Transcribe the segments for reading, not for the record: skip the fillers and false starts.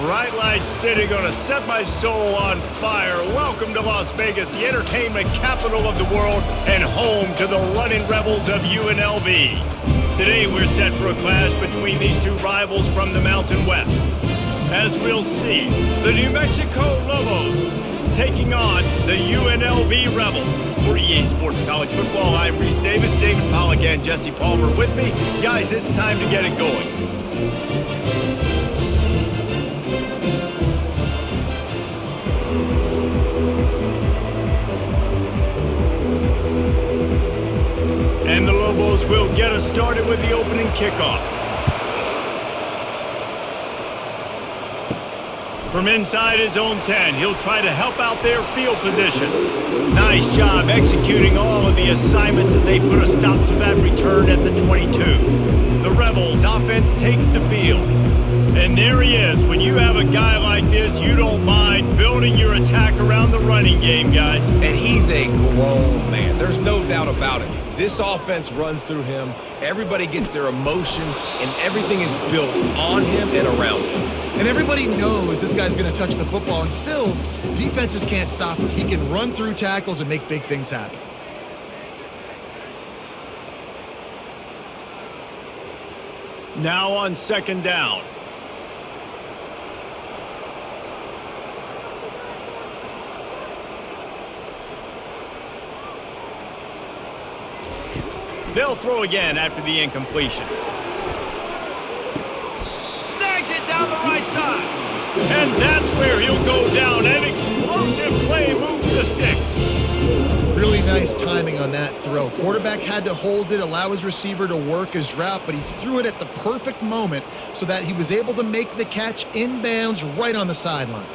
Bright light city, gonna set my soul on fire. Welcome to Las Vegas, the entertainment capital of the world and home to the running rebels of UNLV. Today we're set for a clash between these two rivals from the Mountain West. As we'll see, the New Mexico Lobos taking on the UNLV Rebels. For EA Sports College Football, I'm Reese Davis, David Pollack, and Jesse Palmer with me. Guys, it's time to get it going. And the Lobos will get us started with the opening kickoff. From inside his own 10, he'll try to help out their field position. Nice job executing all of the assignments as they put a stop to that return at the 22. The Rebels offense takes the field. And there he is. When you have a guy like this, you don't mind building your attack around the running game, guys. And he's a grown man. There's no doubt about it. This offense runs through him. Everybody gets their emotion, and everything is built on him and around him. And everybody knows this guy's going to touch the football, and still, defenses can't stop him. He can run through tackles and make big things happen. Now on second down. They'll throw again after the incompletion. Snags it down the right side. And that's where he'll go down. An explosive play moves the sticks. Really nice timing on that throw. Quarterback had to hold it, allow his receiver to work his route, but he threw it at the perfect moment so that he was able to make the catch inbounds right on the sideline.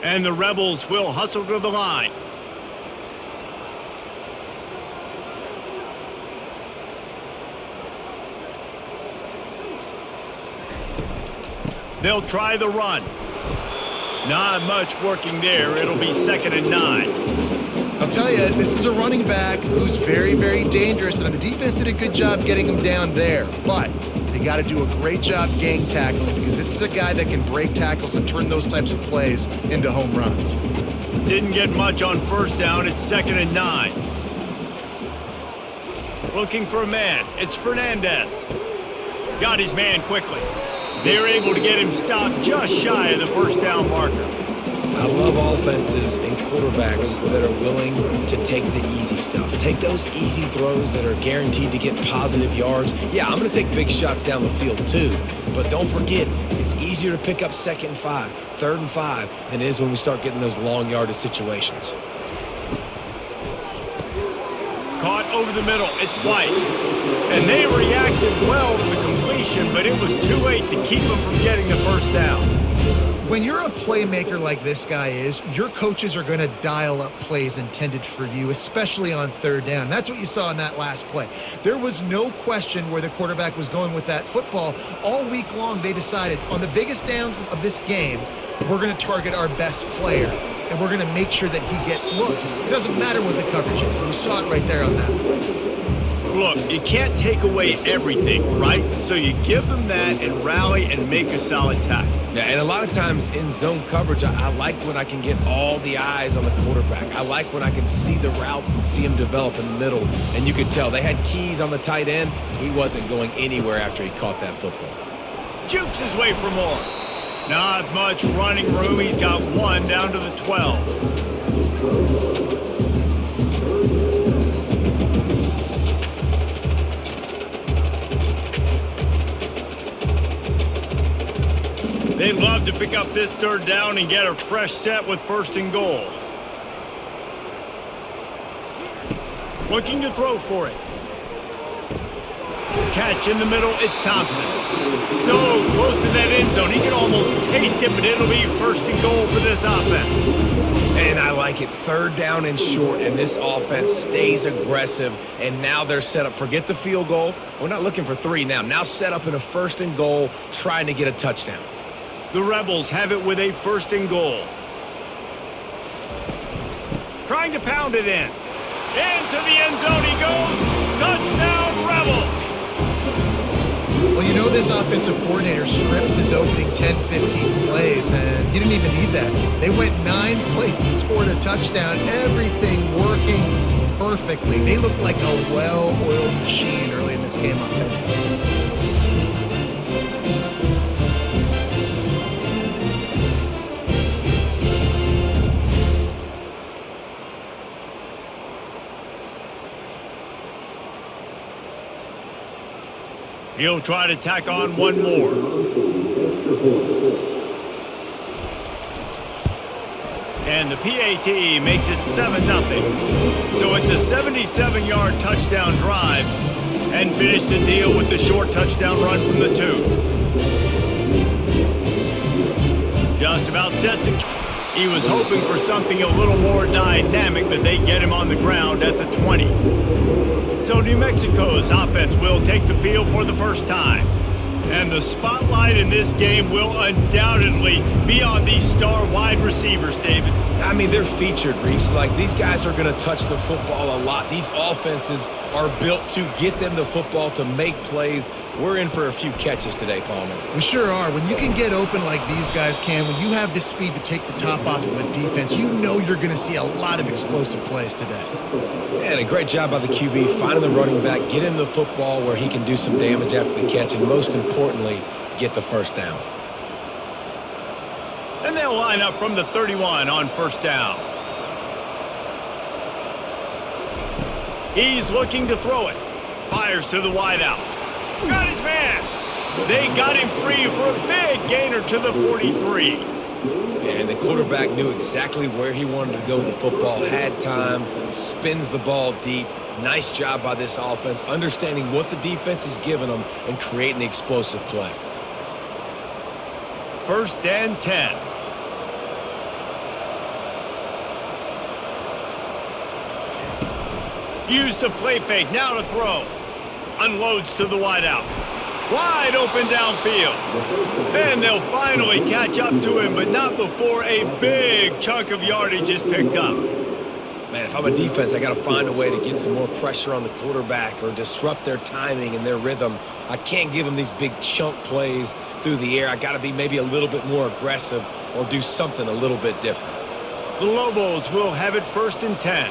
And the Rebels will hustle to the line. They'll try the run. Not much working there. It'll be 2nd and 9. I'll tell you, this is a running back who's very, very dangerous, and the defense did a good job getting him down there. But they got to do a great job gang tackling because this is a guy that can break tackles and turn those types of plays into home runs. Didn't get much on first down. It's 2nd and 9. Looking for a man. It's Fernandez. Got his man quickly. They're able to get him stopped just shy of the first down marker. I love offenses and quarterbacks that are willing to take the easy stuff. Take those easy throws that are guaranteed to get positive yards. Yeah, I'm going to take big shots down the field too. But don't forget, it's easier to pick up 2nd and 5, 3rd and 5 than it is when we start getting those long yardage situations. Caught over the middle. It's White. And they reacted well to the completion, but it was too late to keep them from getting the first down. When you're a playmaker like this guy is, your coaches are going to dial up plays intended for you, especially on 3rd down. That's what you saw in that last play. There was no question where the quarterback was going with that football. All week long, they decided on the biggest downs of this game, we're going to target our best player, and we're going to make sure that he gets looks. It doesn't matter what the coverage is, and you saw it right there on that play. Look, you can't take away everything, right? So you give them that and rally and make a solid tackle. Yeah, and a lot of times in zone coverage, I like when I can get all the eyes on the quarterback. I like when I can see the routes and see him develop in the middle. And you could tell they had keys on the tight end. He wasn't going anywhere after he caught that football. Jukes his way for more. Not much running room. He's got one down to the 12. They'd love to pick up this 3rd down and get a fresh set with 1st and goal. Looking to throw for it. Catch in the middle, it's Thompson. So close to that end zone, he can almost taste it, but it'll be 1st and goal for this offense. And I like it. 3rd down and short, and this offense stays aggressive, and now they're set up. Forget the field goal. We're not looking for 3 now. Now set up in a 1st and goal, trying to get a touchdown. The Rebels have it with a 1st and goal. trying to pound it in. Into the end zone he goes. Touchdown, Rebels. Well, you know this offensive coordinator scripts his opening 10-15 plays, and he didn't even need that. They went 9 plays and scored a touchdown, everything working perfectly. They looked like a well-oiled machine early in this game offensively. He'll try to tack on one more. And the PAT makes it 7-0. So it's a 77-yard touchdown drive and finish the deal with the short touchdown run from the 2. Just about set to... He was hoping for something a little more dynamic, but they get him on the ground at the 20. So New Mexico's offense will take the field for the first time. And the spotlight in this game will undoubtedly be on these star wide receivers, David. I mean, they're featured, Reese. Like, these guys are going to touch the football a lot. These offenses are built to get them the football, to make plays. We're in for a few catches today, Palmer. We sure are. When you can get open like these guys can, when you have the speed to take the top off of a defense, you know you're going to see a lot of explosive plays today. And a great job by the QB, finding the running back, get him the football where he can do some damage after the catch, and most importantly, get the first down. And they'll line up from the 31 on first down. He's looking to throw it. Fires to the wideout. Got his man. They got him free for a big gainer to the 43. And the quarterback knew exactly where he wanted to go with the football, had time, spins the ball deep. Nice job by this offense, understanding what the defense is giving them and creating the explosive play. 1st and 10. Use the play fake, now to throw. Unloads to the wideout. Wide open downfield. And they'll finally catch up to him, but not before a big chunk of yardage is picked up. Man, if I'm a defense, I got to find a way to get some more pressure on the quarterback or disrupt their timing and their rhythm. I can't give them these big chunk plays through the air. I got to be maybe a little bit more aggressive or do something a little bit different. The Lobos will have it 1st and 10.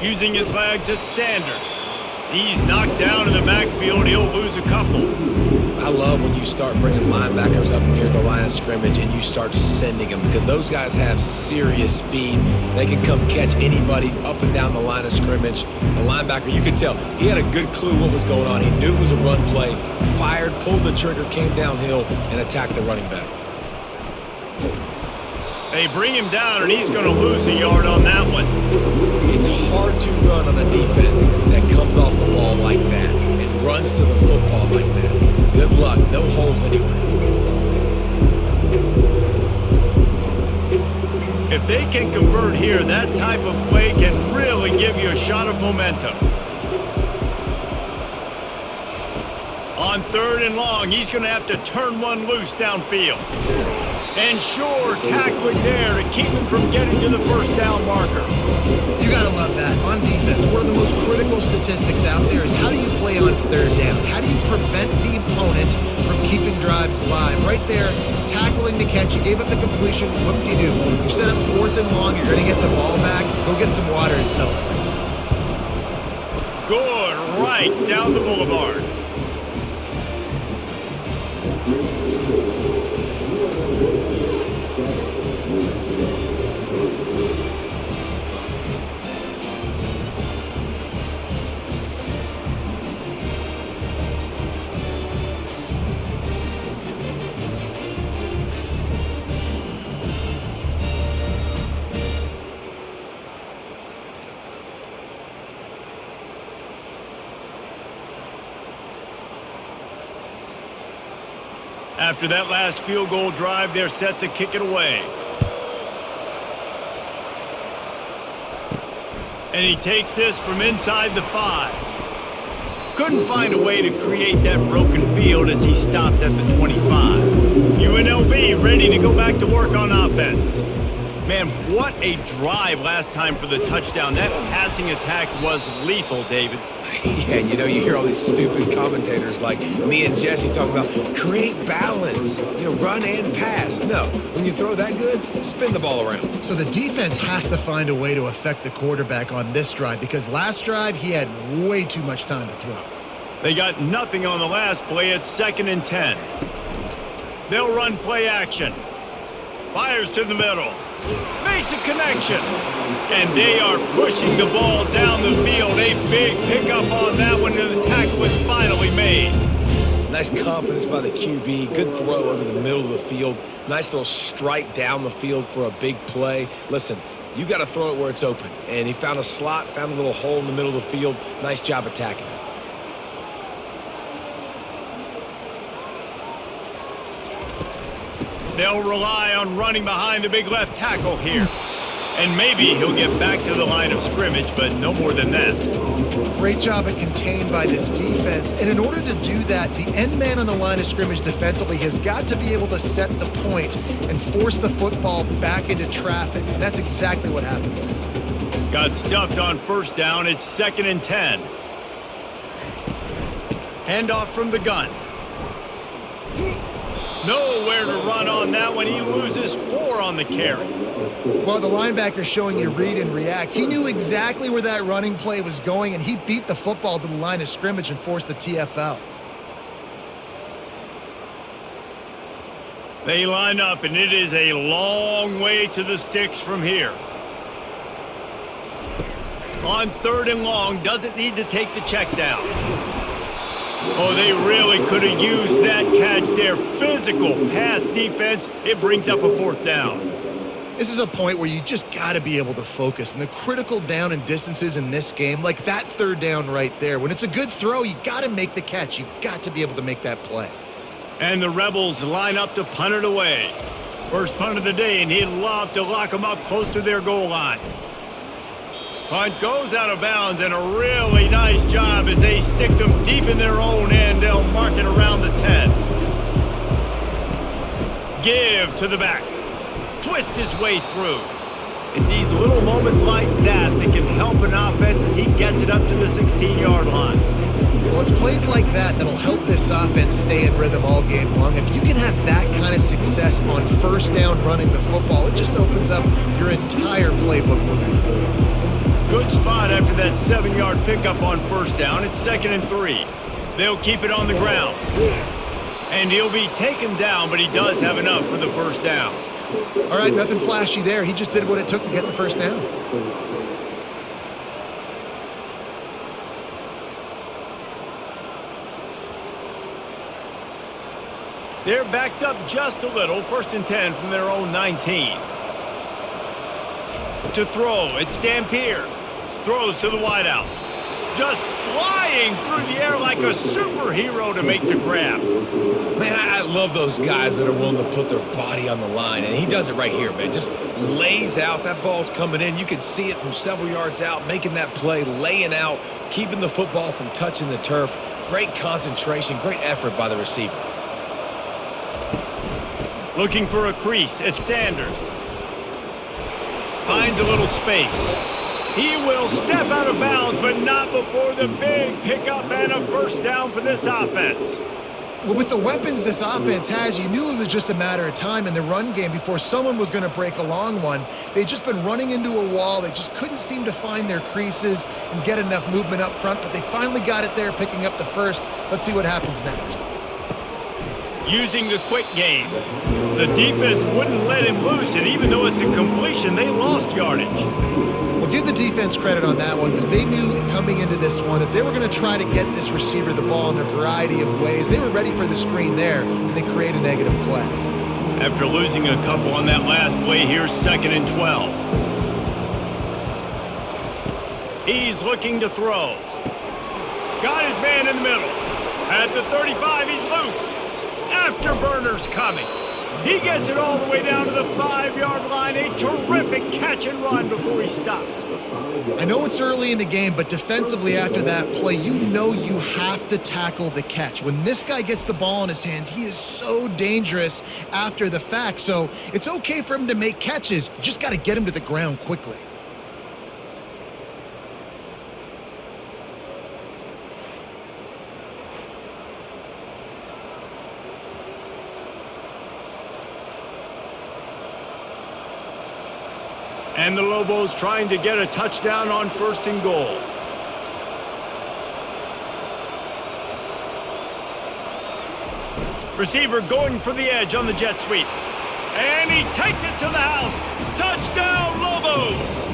Using his legs at Sanders. He's knocked down in the backfield. He'll lose a couple. I love when you start bringing linebackers up near the line of scrimmage and you start sending them, because those guys have serious speed. They can come catch anybody up and down the line of scrimmage. The linebacker, you could tell, he had a good clue what was going on. He knew it was a run play, fired, pulled the trigger, came downhill, and attacked the running back. They bring him down, and he's going to lose a yard on that one. It's hard to run on a defense that comes off the ball like that and runs to the football like that. Good luck. No holes anywhere. If they can convert here, that type of play can really give you a shot of momentum. On 3rd and long, he's going to have to turn one loose downfield. And sure, tackling there to keep him from getting to the first down marker. You got to love that. On defense, one of the most critical statistics out there is how do you play on 3rd down? How do you prevent the opponent from keeping drives alive? Right there, tackling the catch. You gave up the completion. What do? You set up 4th and long. You're going to get the ball back. Go get some water and celebrate. Good, right down the boulevard. After that last field goal drive, they're set to kick it away. And he takes this from inside the 5. Couldn't find a way to create that broken field as he stopped at the 25. UNLV ready to go back to work on offense. Man, what a drive last time for the touchdown. That passing attack was lethal, David. Yeah, you know, you hear all these stupid commentators like me and Jesse talking about create balance, run and pass. No, when you throw that good, spin the ball around. So the defense has to find a way to affect the quarterback on this drive because last drive he had way too much time to throw. They got nothing on the last play. It's 2nd and 10. They'll run play action. Fires to the middle. Makes a connection. And they are pushing the ball down the field. A big pickup on that one, and the tackle was finally made. Nice confidence by the QB. Good throw over the middle of the field. Nice little strike down the field for a big play. Listen, you got to throw it where it's open. And he found a slot, found a little hole in the middle of the field. Nice job attacking it. They'll rely on running behind the big left tackle here. And maybe he'll get back to the line of scrimmage, but no more than that. Great job at contained by this defense. And in order to do that, the end man on the line of scrimmage defensively has got to be able to set the point and force the football back into traffic. And that's exactly what happened. Got stuffed on 1st down. It's 2nd and 10. Handoff from the gun. Nowhere to run on that one. He loses 4 on the carry. Well, the linebacker's showing you read and react. He knew exactly where that running play was going, and he beat the football to the line of scrimmage and forced the TFL. They line up, and it is a long way to the sticks from here. On 3rd and long, doesn't need to take the check down. Oh, they really could have used that catch there. Physical pass defense. It brings up a 4th down. This is a point where you just got to be able to focus. And the critical down and distances in this game, like that 3rd down right there, when it's a good throw, you got to make the catch. You got to be able to make that play. And the Rebels line up to punt it away. First punt of the day, and he'd love to lock them up close to their goal line. Punt goes out of bounds, and a really nice job as they stick them deep in their own end. They'll mark it around the 10. Give to the back. Twist his way through. It's these little moments like that that can help an offense as he gets it up to the 16-yard line. Well, it's plays like that that'll help this offense stay in rhythm all game long. If you can have that kind of success on 1st down running the football, it just opens up your entire playbook moving forward. Good spot after that 7-yard pickup on 1st down. It's 2nd and 3. They'll keep it on the ground. And he'll be taken down, but he does have enough for the 1st down. All right, nothing flashy there. He just did what it took to get the 1st down. They're backed up just a little. 1st and 10 from their own 19. To throw, it's Dampier. Throws to the wideout. Just flying through the air like a superhero to make the grab. Man, I love those guys that are willing to put their body on the line, and he does it right here, man. Just lays out. That ball's coming in. You can see it from several yards out, making that play, laying out, keeping the football from touching the turf. Great concentration, great effort by the receiver. Looking for a crease. It's Sanders. Finds a little space. He will step out of bounds, but not before the big pickup and a 1st down for this offense. Well, with the weapons this offense has, you knew it was just a matter of time in the run game before someone was going to break a long one. They'd just been running into a wall. They just couldn't seem to find their creases and get enough movement up front, but they finally got it there, picking up the 1st. Let's see what happens next. Using the quick game. The defense wouldn't let him loose, and even though it's a completion, they lost yardage. Well, give the defense credit on that one because they knew coming into this one that they were going to try to get this receiver the ball in a variety of ways. They were ready for the screen there, and they create a negative play. After losing a couple on that last play, here's 2nd and 12. He's looking to throw. Got his man in the middle. At the 35, he's loose. Afterburner's coming. He gets it all the way down to the 5-yard line. A terrific catch and run before he stopped. I know it's early in the game, but defensively after that play, you know you have to tackle the catch. When this guy gets the ball in his hands, he is so dangerous after the fact. So it's okay for him to make catches. You just got to get him to the ground quickly. And the Lobos trying to get a touchdown on 1st and goal. Receiver going for the edge on the jet sweep. And he takes it to the house. Touchdown, Lobos!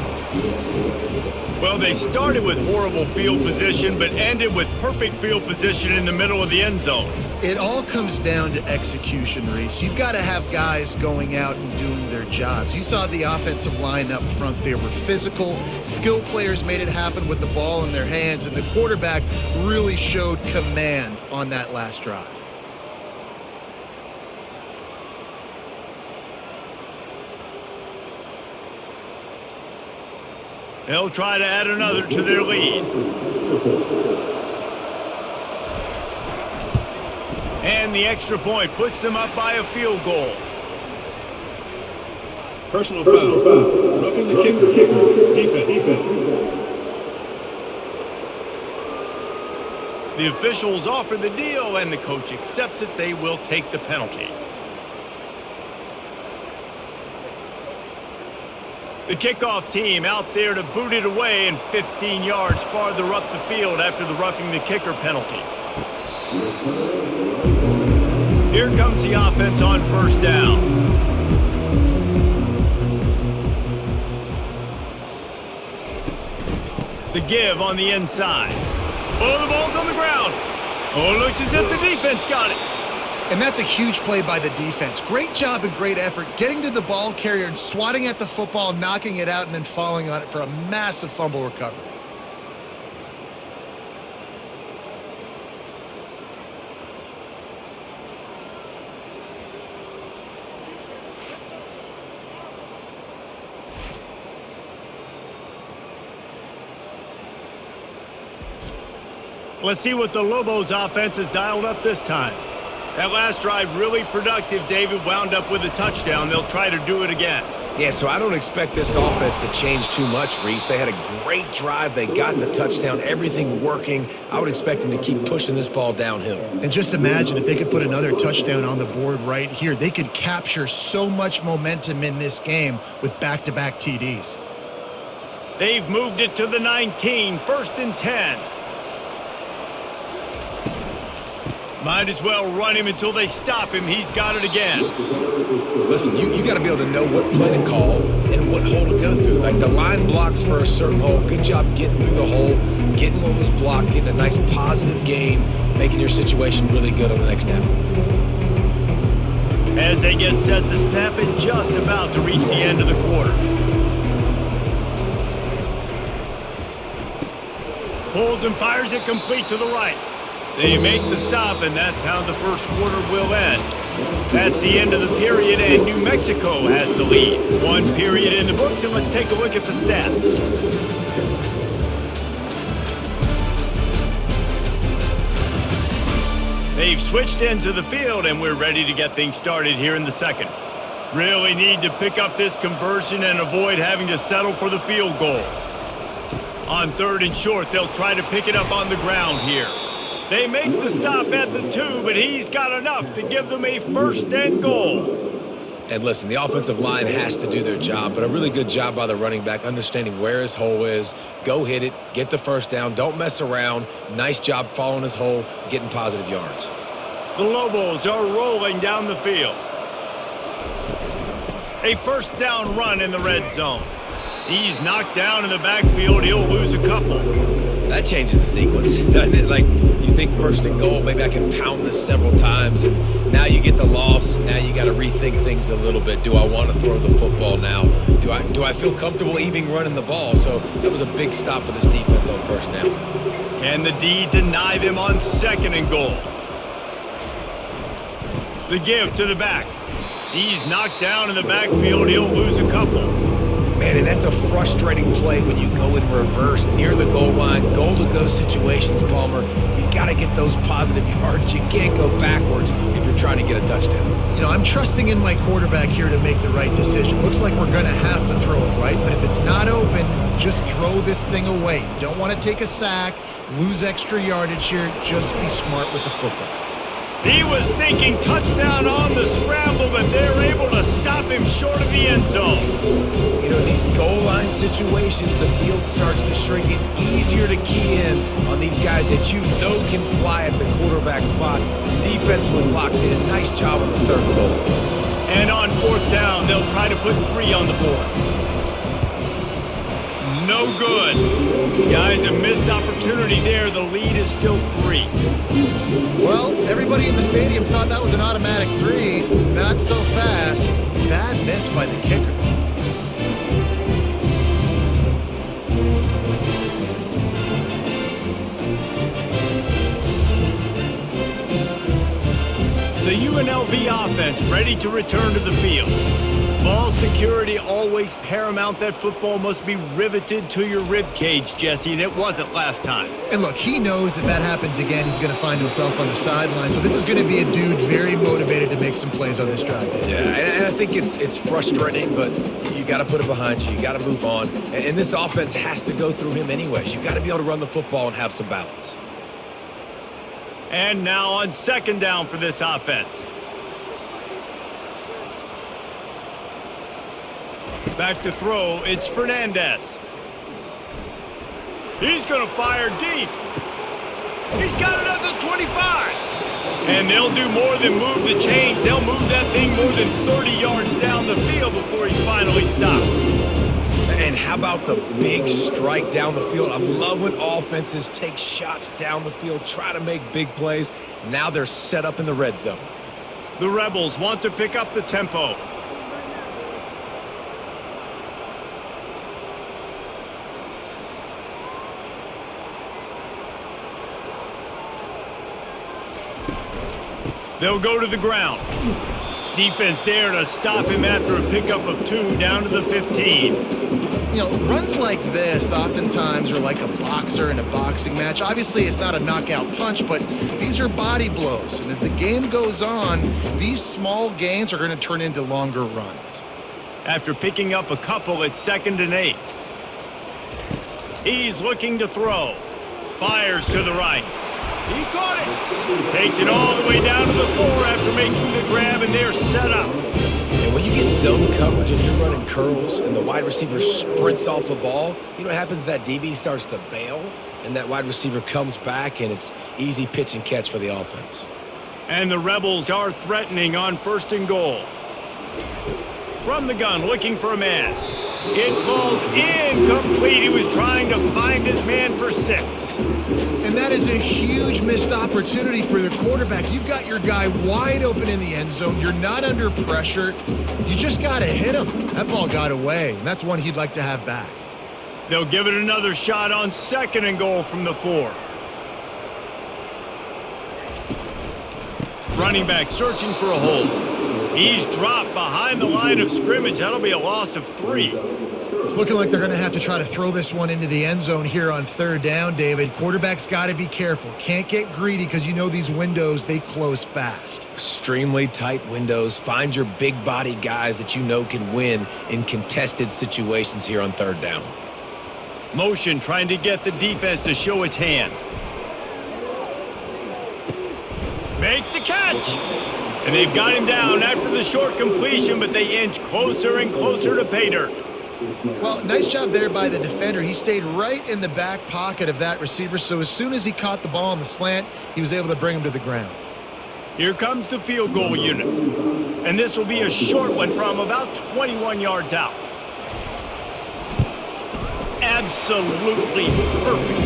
Well, they started with horrible field position, but ended with perfect field position in the middle of the end zone. It all comes down to execution, Reese. You've got to have guys going out and doing their jobs. You saw the offensive line up front. They were physical. Skill players made it happen with the ball in their hands, and the quarterback really showed command on that last drive. They'll try to add another to their lead. And the extra point puts them up by a field goal. Personal foul. Roughing the kicker. Defense. The officials offer the deal, and the coach accepts it. They will take the penalty. The kickoff team out there to boot it away and 15 yards farther up the field after the roughing the kicker penalty. Here comes the offense on 1st down. The give on the inside. Oh, the ball's on the ground. Oh, it looks as if the defense got it. And that's a huge play by the defense. Great job and great effort getting to the ball carrier and swatting at the football, knocking it out, and then falling on it for a massive fumble recovery. Let's see what the Lobos offense has dialed up this time. That last drive really productive, David, wound up with a touchdown. They'll try to do it again. Yeah, so I don't expect this offense to change too much, Reese. They had a great drive. They got the touchdown, everything working. I would expect them to keep pushing this ball downhill. And just imagine if they could put another touchdown on the board right here. They could capture so much momentum in this game with back-to-back TDs. They've moved it to the 19, 1st and 10. Might as well run him until they stop him. He's got it again. Listen, you got to be able to know what play to call and what hole to go through. Like the line blocks for a certain hole. Good job getting through the hole, getting what was blocked, getting a nice positive gain, making your situation really good on the next down. As they get set to snap it, just about to reach the end of the quarter. Pulls and fires it complete to the right. They make the stop, and that's how the first quarter will end. That's the end of the period, and New Mexico has the lead. 1 period in the books, and let's take a look at the stats. They've switched into the field, and we're ready to get things started here in the second. Really need to pick up this conversion and avoid having to settle for the field goal. On 3rd and short, they'll try to pick it up on the ground here. They make the stop at the 2, but he's got enough to give them a 1st and goal. And listen, the offensive line has to do their job, but a really good job by the running back, understanding where his hole is. Go hit it, get the 1st down, don't mess around. Nice job following his hole, getting positive yards. The Lobos are rolling down the field. A 1st down run in the red zone. He's knocked down in the backfield. He'll lose a couple. That changes the sequence, doesn't it? Like, you think 1st and goal, maybe I can pound this several times, and now you get the loss. Now you got to rethink things a little bit. Do I want to throw the football now? Do I feel comfortable even running the ball? So that was a big stop for this defense on 1st down. Can the D deny them on 2nd and goal? The give to the back. He's knocked down in the backfield. He'll lose a couple. Man, and that's a frustrating play when you go in reverse near the goal line, goal-to-go situations, Palmer. You got to get those positive yards. You can't go backwards if you're trying to get a touchdown. You know, I'm trusting in my quarterback here to make the right decision. Looks like we're going to have to throw it, right? But if it's not open, just throw this thing away. You don't want to take a sack, lose extra yardage here. Just be smart with the football. He was thinking touchdown on the scramble, but they're able to stop him short of the end zone. You know, these goal line situations, the field starts to shrink. It's easier to key in on these guys that you know can fly at the quarterback spot. Defense was locked in. Nice job on the third and goal. And on fourth down, they'll try to put 3 on the board. No good. Guys, a missed opportunity there. The lead is still 3. Well, everybody in the stadium thought that was an automatic 3. Not so fast. Bad miss by the kicker. The UNLV offense ready to return to the field. Ball security always paramount. That football must be riveted to your rib cage, Jesse, and it wasn't last time. And look, he knows that happens again. He's going to find himself on the sideline. So this is going to be a dude very motivated to make some plays on this drive. Yeah, and I think it's frustrating, but you got to put it behind you. You got to move on. And this offense has to go through him anyways. You got to be able to run the football and have some balance. And now on second down for this offense. Back to throw, it's Fernandez. He's going to fire deep. He's got it at the 25. And they'll do more than move the chains. They'll move that thing more than 30 yards down the field before he's finally stopped. And how about the big strike down the field? I love when offenses take shots down the field, try to make big plays. Now they're set up in the red zone. The Rebels want to pick up the tempo. They'll go to the ground. Defense there to stop him after a pickup of 2 down to the 15. You know, runs like this oftentimes are like a boxer in a boxing match. Obviously, it's not a knockout punch, but these are body blows. And as the game goes on, these small gains are going to turn into longer runs. After picking up a couple, it's 2nd and 8. He's looking to throw. Fires to the right. He caught it. Takes it all the way down to the 4 after making the grab, and they're set up. And when you get zone coverage and you're running curls and the wide receiver sprints off the ball, you know what happens? That DB starts to bail, and that wide receiver comes back, and it's easy pitch and catch for the offense. And the Rebels are threatening on 1st and goal. From the gun, looking for a man. It falls incomplete. He was trying to find his man for 6. And that is a huge missed opportunity for the quarterback. You've got your guy wide open in the end zone. You're not under pressure. You just got to hit him. That ball got away, and that's one he'd like to have back. They'll give it another shot on 2nd and goal from the 4. Running back searching for a hole. He's dropped behind the line of scrimmage. That'll be a loss of 3. It's looking like they're going to have to try to throw this one into the end zone here on 3rd down, David. Quarterback's got to be careful. Can't get greedy because you know these windows, they close fast. Extremely tight windows. Find your big body guys that you know can win in contested situations here on 3rd down. Motion trying to get the defense to show its hand. Makes the catch. And they've got him down after the short completion, but they inch closer and closer to pay dirt. Well, nice job there by the defender. He stayed right in the back pocket of that receiver, so as soon as he caught the ball on the slant, he was able to bring him to the ground. Here comes the field goal unit. And this will be a short one from about 21 yards out. Absolutely perfect.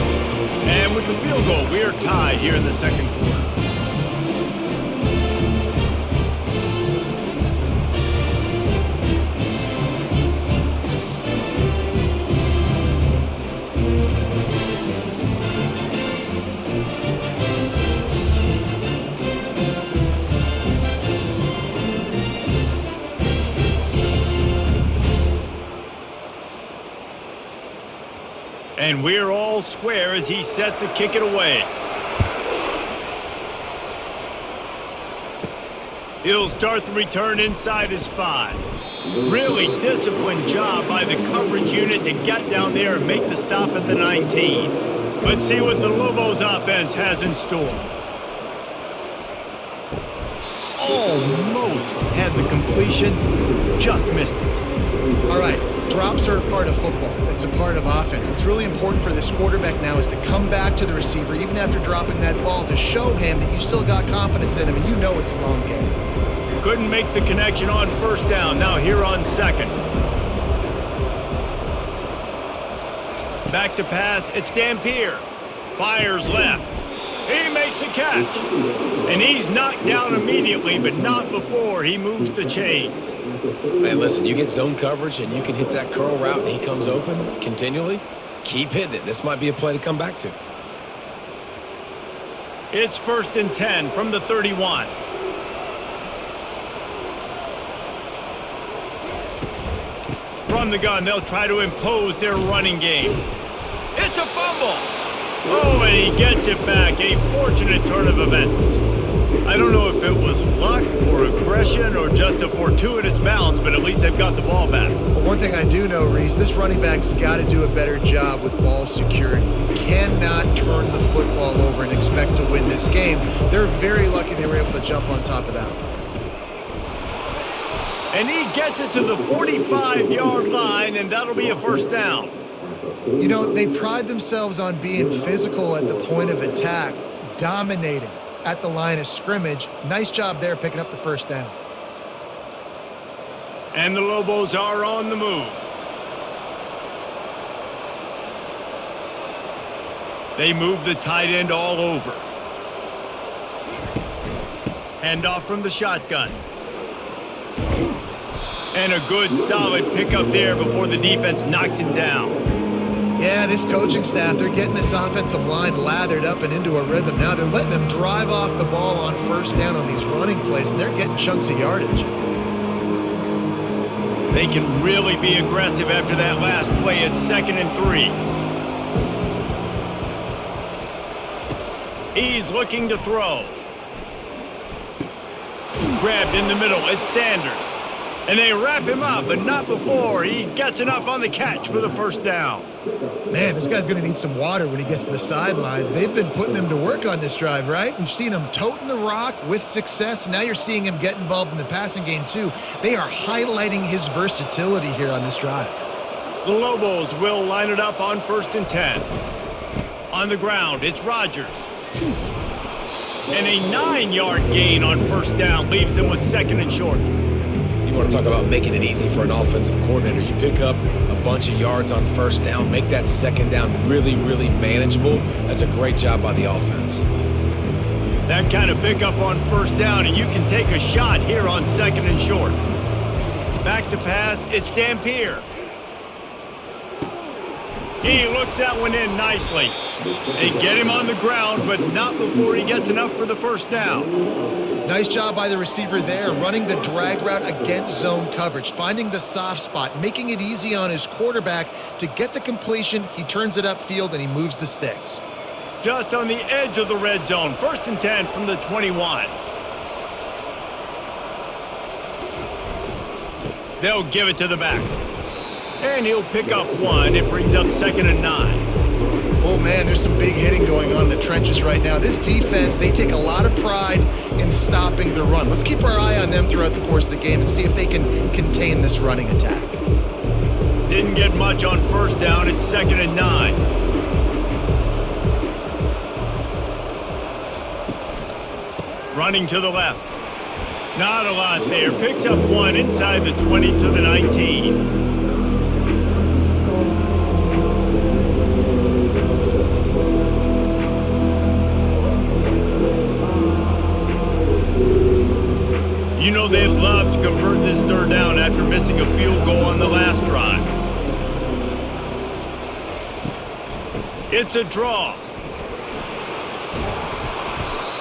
And with the field goal, we are tied here in the 2nd quarter. And we're all square as he's set to kick it away. He'll start the return inside his 5. Really disciplined job by the coverage unit to get down there and make the stop at the 19. Let's see what the Lobos offense has in store. Almost had the completion, just missed it. All right, drops are a part of football. It's a part of offense. What's really important for this quarterback now is to come back to the receiver, even after dropping that ball, to show him that you still got confidence in him, and you know it's a long game. Couldn't make the connection on first down. Now here on second. Back to pass. It's Dampier. Fires left. He makes a catch. And he's knocked down immediately, but not before he moves the chains. Man, listen, you get zone coverage and you can hit that curl route and he comes open continually. Keep hitting it. This might be a play to come back to. It's 1st and 10 from the 31. From the gun, they'll try to impose their running game. It's a fumble. Oh, and he gets it back. A fortunate turn of events. I don't know if it was luck or aggression or just a fortuitous bounce, but at least they've got the ball back. Well, one thing I do know, Reese, this running back's got to do a better job with ball security. You cannot turn the football over and expect to win this game. They're very lucky they were able to jump on top of that one. And he gets it to the 45-yard line, and that'll be a first down. You know, they pride themselves on being physical at the point of attack, dominating at the line of scrimmage. Nice job there picking up the first down. And the Lobos are on the move. They move the tight end all over. Handoff from the shotgun. And a good, solid pickup there before the defense knocks him down. Yeah, this coaching staff, they're getting this offensive line lathered up and into a rhythm. Now they're letting them drive off the ball on first down on these running plays, and they're getting chunks of yardage. They can really be aggressive after that last play at 2nd and 3. He's looking to throw. Grabbed in the middle. It's Sanders. And they wrap him up, but not before he gets enough on the catch for the first down. Man, this guy's going to need some water when he gets to the sidelines. They've been putting him to work on this drive, right? We've seen him toting the rock with success. Now you're seeing him get involved in the passing game, too. They are highlighting his versatility here on this drive. The Lobos will line it up on 1st and 10. On the ground, it's Rodgers. And a 9-yard gain on first down leaves them with 2nd and short. You want to talk about making it easy for an offensive coordinator. You pick up a bunch of yards on first down, make that second down really, really manageable. That's a great job by the offense. That kind of pickup on first down, and you can take a shot here on 2nd and short. Back to pass, it's Dampier. He looks that one in nicely. They get him on the ground, but not before he gets enough for the first down. Nice job by the receiver there, running the drag route against zone coverage, finding the soft spot, making it easy on his quarterback to get the completion. He turns it upfield, and he moves the sticks. Just on the edge of the red zone. 1st and 10 from the 21. They'll give it to the back. And he'll pick up one. It brings up 2nd and 9. Oh, man, there's some big hitting going on in the trenches right now. This defense, they take a lot of pride in stopping the run. Let's keep our eye on them throughout the course of the game and see if they can contain this running attack. Didn't get much on first down. It's 2nd and 9. Running to the left. Not a lot there. Picks up one inside the 20 to the 19. You know they'd love to convert this third down after missing a field goal on the last drive. It's a draw.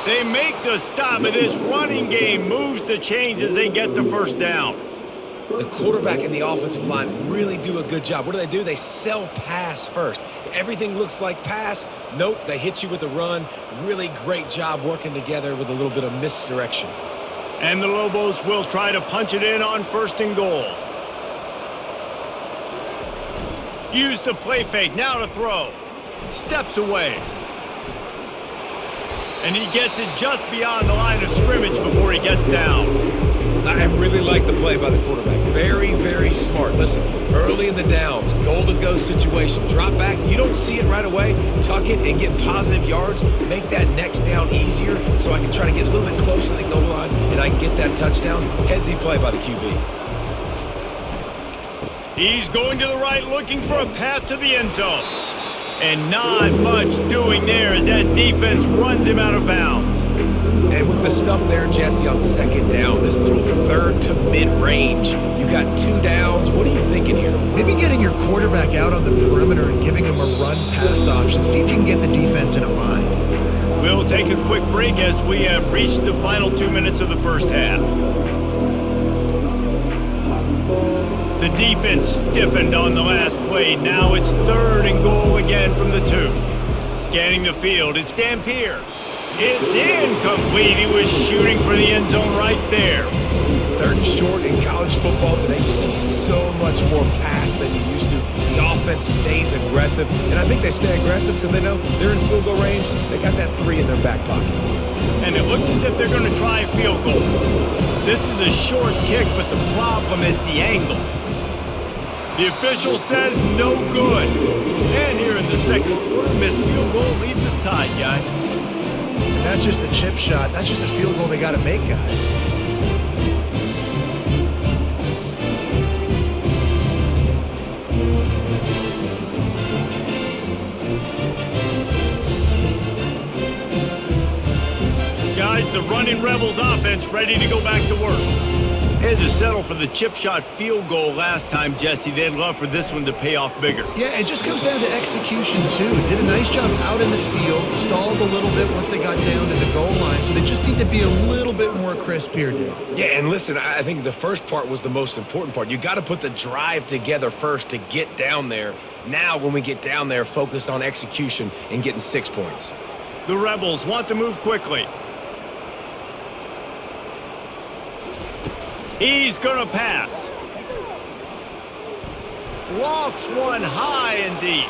They make the stop, and this running game moves the chains as they get the first down. The quarterback and the offensive line really do a good job. What do? They sell pass first. Everything looks like pass. Nope, they hit you with a run. Really great job working together with a little bit of misdirection. And the Lobos will try to punch it in on 1st and goal. Use the play fake, now to throw. Steps away. And he gets it just beyond the line of scrimmage before he gets down. I really like the play by the quarterback. Very, very smart. Listen, early in the downs, goal-to-go situation. Drop back, you don't see it right away. Tuck it and get positive yards. Make that next down easier so I can try to get a little bit closer to the goal line and I can get that touchdown. Headsy play by the QB. He's going to the right, looking for a path to the end zone. And not much doing there as that defense runs him out of bounds. And with the stuff there, Jesse, on 2nd down, this little 3rd to mid-range, you got 2 downs. What are you thinking here? Maybe getting your quarterback out on the perimeter and giving him a run-pass option. See if you can get the defense in a bind. We'll take a quick break as we have reached the final 2 minutes of the first half. The defense stiffened on the last play. Now it's 3rd and goal again from the 2. Scanning the field, it's Dampier. It's incomplete. He was shooting for the end zone right there. 3rd and short in college football today. You see so much more pass than you used to. The offense stays aggressive, and I think they stay aggressive because they know they're in field goal range. They got that 3 in their back pocket. And it looks as if they're going to try a field goal. This is a short kick, but the problem is the angle. The official says no good. And here in the 2nd quarter, missed field goal leaves us tied, guys. And that's just the chip shot. That's just a field goal they got to make, guys. Guys, the running Rebels offense ready to go back to work. They had to settle for the chip shot field goal last time, Jesse. They'd love for this one to pay off bigger. Yeah, it just comes down to execution, too. Did a nice job out in the field, stalled a little bit once they got down to the goal line, so they just need to be a little bit more crisp here, dude. Yeah, and listen, I think the first part was the most important part. You got to put the drive together first to get down there. Now, when we get down there, focus on execution and getting 6 points. The Rebels want to move quickly. He's going to pass. Lofts one high and deep.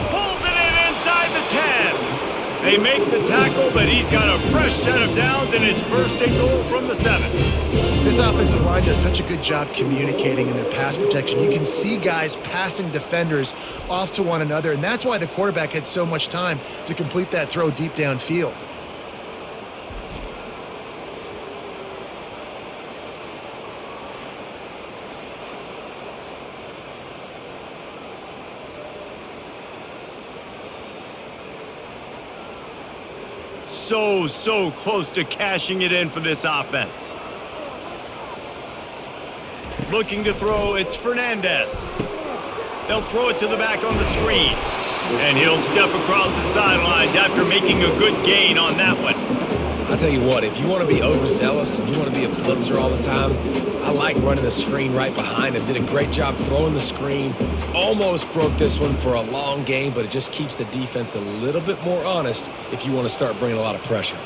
Pulls it in inside the 10. They make the tackle, but he's got a fresh set of downs, and it's 1st and goal from the 7. This offensive line does such a good job communicating in their pass protection. You can see guys passing defenders off to one another, and that's why the quarterback had so much time to complete that throw deep downfield. So close to cashing it in for this offense. Looking to throw, it's Fernandez. They'll throw it to the back on the screen. And he'll step across the sidelines after making a good gain on that one. I'll tell you what, if you want to be overzealous and you want to be a blitzer all the time, I like running the screen right behind him. Did a great job throwing the screen. Almost broke this one for a long game, but it just keeps the defense a little bit more honest if you want to start bringing a lot of pressure.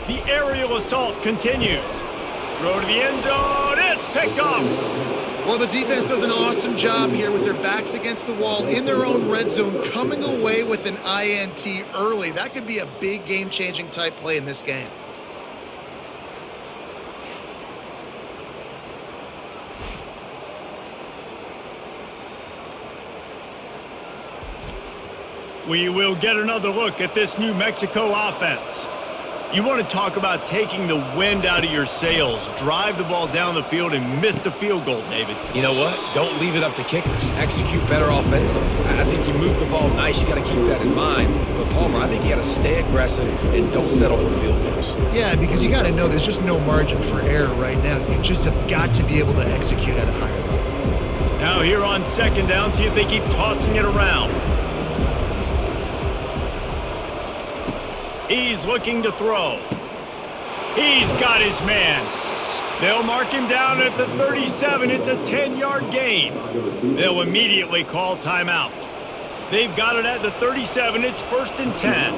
The aerial assault continues. Throw to the end zone. It's picked off. Well, the defense does an awesome job here with their backs against the wall in their own red zone, coming away with an INT early. That could be a big game-changing type play in this game. We will get another look at this New Mexico offense. You want to talk about taking the wind out of your sails. Drive the ball down the field and miss the field goal, David. You know what? Don't leave it up to kickers. Execute better offensively. I think you move the ball nice. You got to keep that in mind. But, Palmer, I think you got to stay aggressive and don't settle for field goals. Yeah, because you got to know there's just no margin for error right now. You just have got to be able to execute at a higher level. Now here on 2nd down, see if they keep tossing it around. He's looking to throw. He's got his man. They'll mark him down at the 37. It's a 10-yard gain. They'll immediately call timeout. They've got it at the 37. It's 1st and 10.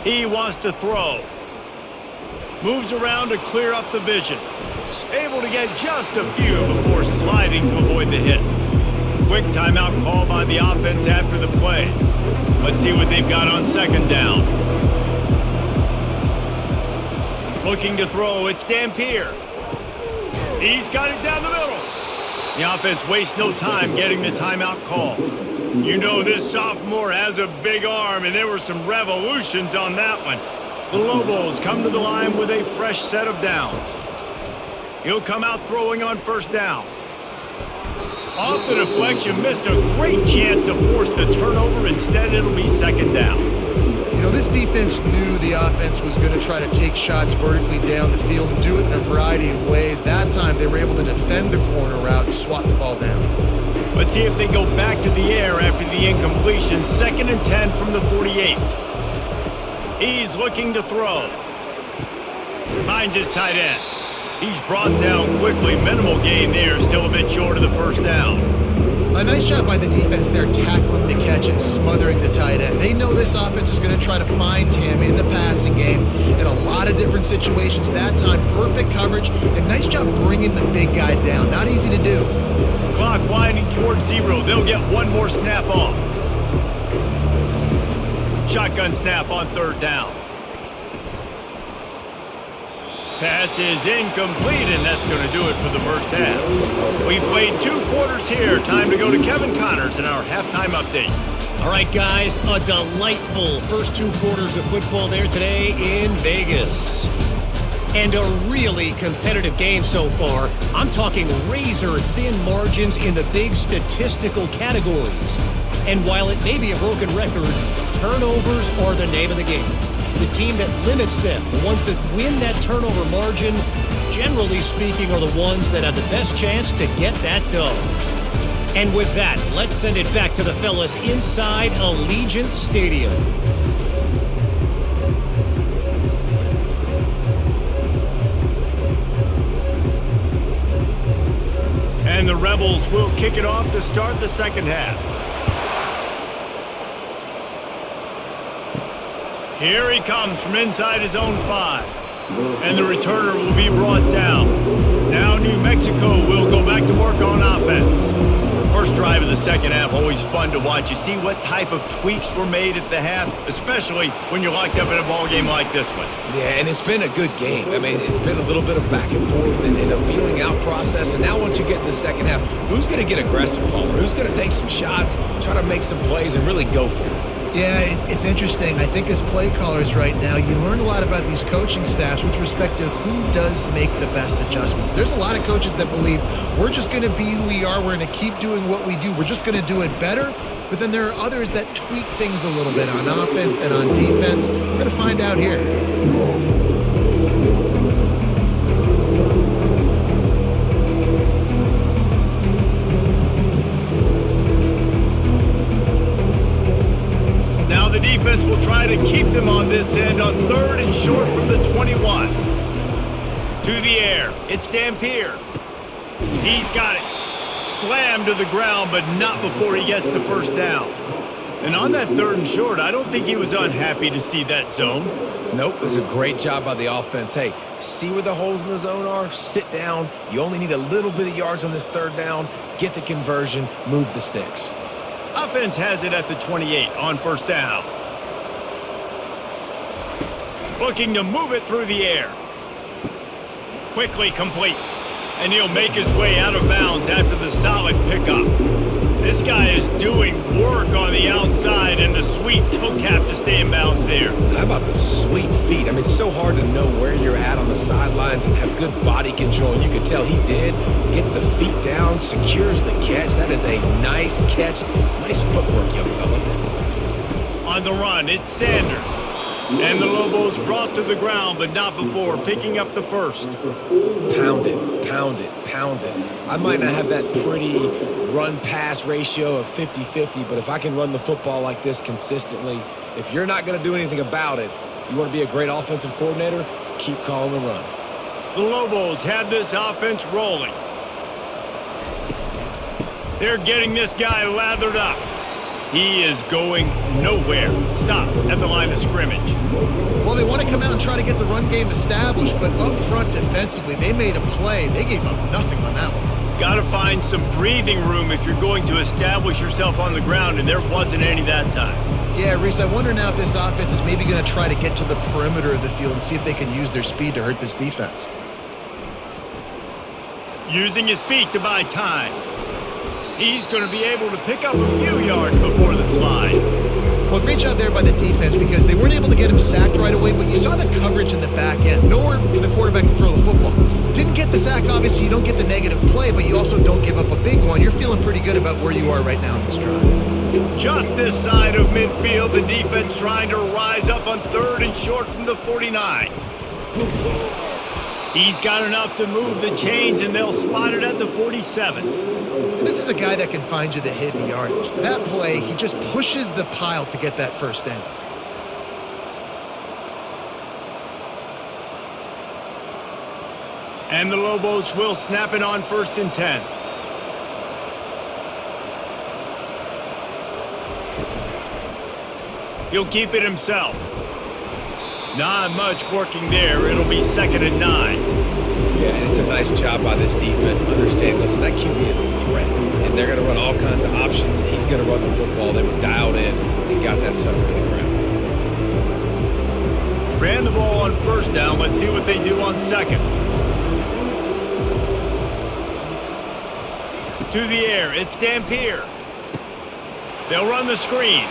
He wants to throw. Moves around to clear up the vision. Able to get just a few before sliding to avoid the hits. Quick timeout call by the offense after the play. Let's see what they've got on 2nd down. Looking to throw, it's Dampier. He's got it down the middle. The offense wastes no time getting the timeout call. You know this sophomore has a big arm, and there were some revolutions on that one. The Lobos come to the line with a fresh set of downs. He'll come out throwing on 1st down. Off the deflection, missed a great chance to force the turnover. Instead, it'll be 2nd down. You know, this defense knew the offense was going to try to take shots vertically down the field and do it in a variety of ways. That time, they were able to defend the corner route and swat the ball down. Let's see if they go back to the air after the incompletion. 2nd and 10 from the 48. He's looking to throw. Finds his tight end. He's brought down quickly. Minimal gain there. Still a bit short of the 1st down. A nice job by the defense there, tackling the catch and smothering the tight end. They know this offense is going to try to find him in the passing game in a lot of different situations. That time, perfect coverage, and nice job bringing the big guy down. Not easy to do. Clock winding towards 0. They'll get one more snap off. Shotgun snap on 3rd down. Pass is incomplete, and that's going to do it for the 1st half. We've played 2 quarters here. Time to go to Kevin Connors in our halftime update. All right, guys, a delightful first 2 quarters of football there today in Vegas. And a really competitive game so far. I'm talking razor-thin margins in the big statistical categories. And while it may be a broken record, turnovers are the name of the game. The team that limits them, the ones that win that turnover margin, generally speaking, are the ones that have the best chance to get that done. And with that, let's send it back to the fellas inside Allegiant Stadium. And the Rebels will kick it off to start the 2nd half. Here he comes from inside his own 5. And the returner will be brought down. Now New Mexico will go back to work on offense. First drive of the 2nd half, always fun to watch. You see what type of tweaks were made at the half, especially when you're locked up in a ball game like this one. Yeah, and it's been a good game. I mean, it's been a little bit of back and forth and a feeling out process. And now once you get in the 2nd half, who's going to get aggressive, Palmer? Who's going to take some shots, try to make some plays, and really go for it? Yeah, it's interesting. I think as play callers right now, you learn a lot about these coaching staffs with respect to who does make the best adjustments. There's a lot of coaches that believe we're just going to be who we are. We're going to keep doing what we do. We're just going to do it better. But then there are others that tweak things a little bit on offense and on defense. We're going to find out here. The defense will try to keep them on this end on 3rd and short from the 21. To the air, it's Dampier. He's got it. Slammed to the ground, but not before he gets the 1st down. And on that 3rd and short, I don't think he was unhappy to see that zone. Nope, it was a great job by the offense. Hey, see where the holes in the zone are? Sit down. You only need a little bit of yards on this 3rd down. Get the conversion. Move the sticks. Offense has it at the 28 on 1st down. Looking to move it through the air. Quickly complete. And he'll make his way out of bounds after the solid pickup. This guy is doing work on the outside and the sweet toe tap to stay in bounds there. How about the sweet feet? I mean, it's so hard to know where you're at on the sidelines and have good body control. You could tell he did. Gets the feet down, secures the catch. That is a nice catch. Nice footwork, young fella. On the run, it's Sanders. And the Lobos brought to the ground, but not before picking up the 1st. Pound it, pound it, pound it. I might not have that pretty run-pass ratio of 50-50, but if I can run the football like this consistently, if you're not going to do anything about it, You want to be a great offensive coordinator? Keep calling the run. The Lobos have this offense rolling. They're getting this guy lathered up. He is going nowhere. Stop at the line of scrimmage. Well, they want to come out and try to get the run game established, but up front defensively, they made a play. They gave up nothing on that one. Got to find some breathing room if you're going to establish yourself on the ground, and there wasn't any that time. Yeah, Reese, I wonder now if this offense is maybe going to try to get to the perimeter of the field and see if they can use their speed to hurt this defense. Using his feet to buy time. He's going to be able to pick up a few yards before the slide. Well, great job there by the defense because they weren't able to get him sacked right away, but you saw the coverage in the back end. Nowhere for the quarterback to throw the football. Didn't get the sack, obviously. You don't get the negative play, but you also don't give up a big one. You're feeling pretty good about where you are right now in this drive. Just this side of midfield, the defense trying to rise up on 3rd and short from the 49. He's got enough to move the chains, and they'll spot it at the 47. And this is a guy that can find you the hidden yardage. That play, he just pushes the pile to get that first down. And the Lobos will snap it on 1st and 10. He'll keep it himself. Not much working there. It'll be 2nd and 9. Yeah, and it's a nice job by this defense understanding, listen, that QB is a threat, and they're going to run all kinds of options, and he's going to run the football. They were dialed in and got that sucker to the ground. Ran the ball on 1st down. Let's see what they do on 2nd. To the air. It's Dampier. They'll run the screen.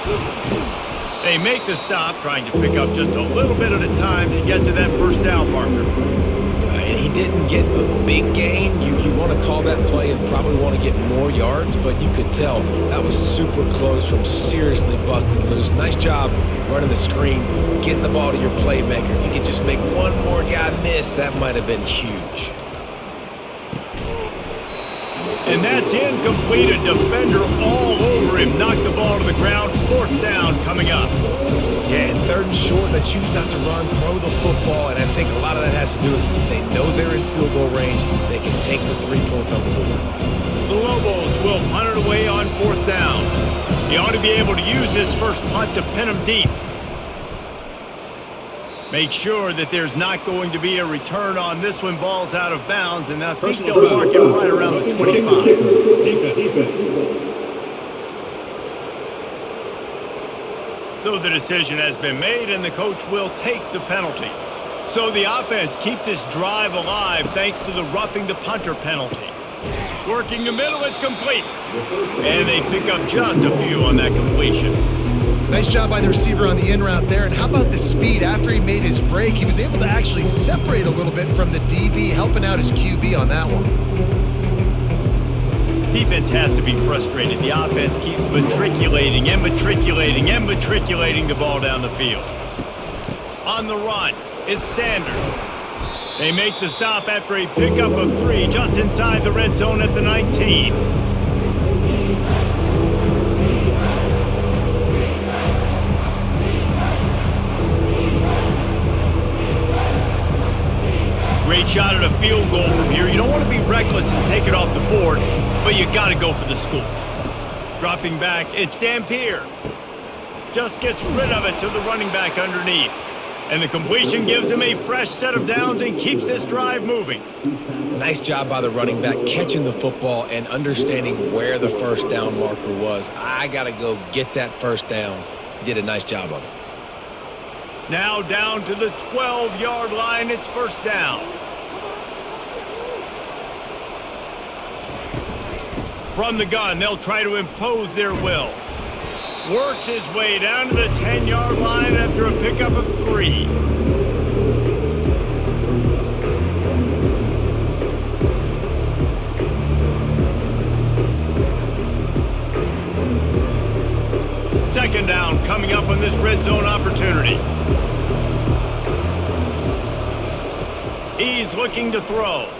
They make the stop, trying to pick up just a little bit at a time to get to that 1st down marker. And he didn't get a big gain. You want to call that play and probably want to get more yards, but you could tell that was super close from seriously busting loose. Nice job running the screen, getting the ball to your playmaker. If you could just make one more guy miss, that might have been huge. And that's incomplete. A defender all over him. Knocked the ball to the ground. 4th down coming up. Yeah, and 3rd and short, they choose not to run, throw the football, and I think a lot of that has to do with they know they're in field goal range. They can take the 3 points on the board. The Lobos will punt it away on 4th down. He ought to be able to use his first punt to pin him deep. Make sure that there's not going to be a return on this when ball's out of bounds, and I think they'll mark it right around the 25. Defense. So the decision has been made, and the coach will take the penalty. So the offense keeps this drive alive thanks to the roughing the punter penalty. Working the middle, it's complete. And they pick up just a few on that completion. Nice job by the receiver on the in route there. And how about the speed? After he made his break, he was able to actually separate a little bit from the DB, helping out his QB on that one. Defense has to be frustrated. The offense keeps matriculating and matriculating and matriculating the ball down the field. On the run, it's Sanders. They make the stop after a pickup of 3 just inside the red zone at the 19. Great shot at a field goal from here. You don't want to be reckless and take it off the board, but you got to go for the score. Dropping back, it's Dampier. Just gets rid of it to the running back underneath. And the completion gives him a fresh set of downs and keeps this drive moving. Nice job by the running back catching the football and understanding where the 1st down marker was. I got to go get that 1st down. He did a nice job of it. Now down to the 12-yard line. It's 1st down. From the gun, they'll try to impose their will. Works his way down to the 10-yard line after a pickup of 3. Second down coming up on this red zone opportunity. He's looking to throw.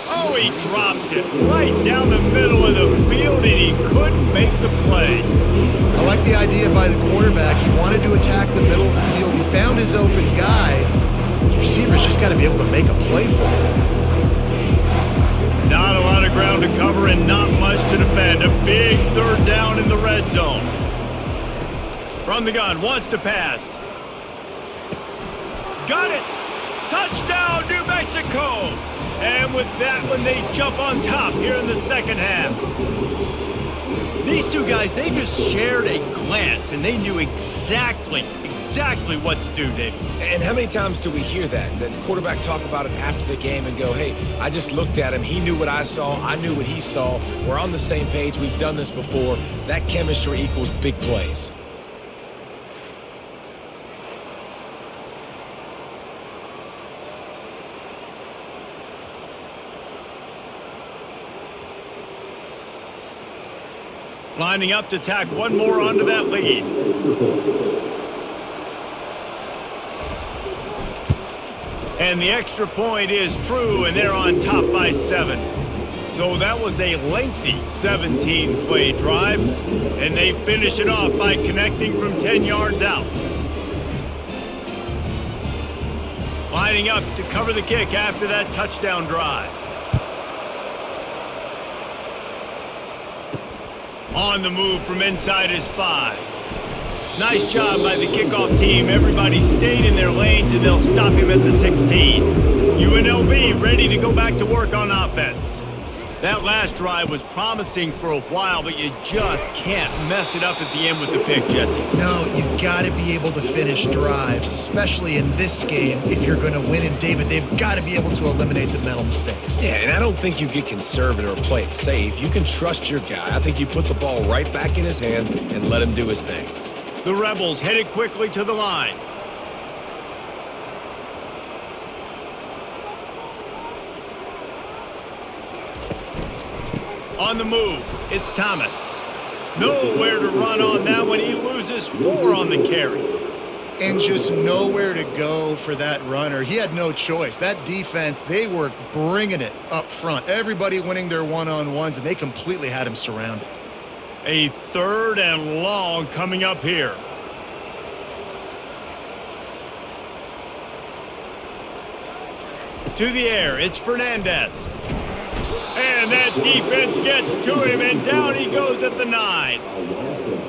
Oh, he drops it right down the middle of the field, and he couldn't make the play. I like the idea by the quarterback. He wanted to attack the middle of the field. He found his open guy. The receiver's just got to be able to make a play for him. Not a lot of ground to cover and not much to defend. A big third down in the red zone. From the gun, wants to pass. Got it! Touchdown, New Mexico! And with that one, they jump on top here in the second half. These two guys, they just shared a glance, and they knew exactly what to do, David. And how many times do we hear that? The quarterback talk about it after the game and go, hey, I just looked at him. He knew what I saw. I knew what he saw. We're on the same page. We've done this before. That chemistry equals big plays. Lining up to tack one more onto that lead. And the extra point is true, and they're on top by 7. So that was a lengthy 17-play drive, and they finish it off by connecting from 10 yards out. Lining up to cover the kick after that touchdown drive. On the move from inside his 5. Nice job by the kickoff team. Everybody stayed in their lanes, and they'll stop him at the 16. UNLV ready to go back to work on offense. That last drive was promising for a while, but you just can't mess it up at the end with the pick, Jesse. No, you got to be able to finish drives, especially in this game. If you're going to win, and David, they've got to be able to eliminate the mental mistakes. Yeah, and I don't think you get conservative or play it safe. You can trust your guy. I think you put the ball right back in his hands and let him do his thing. The Rebels headed quickly to the line. On the move, it's Thomas. Nowhere to run on that one. He loses 4 on the carry. And just nowhere to go for that runner. He had no choice. That defense, they were bringing it up front. Everybody winning their one-on-ones, and they completely had him surrounded. A 3rd and long coming up here. To the air, it's Fernandez. And that defense gets to him, and down he goes at the 9.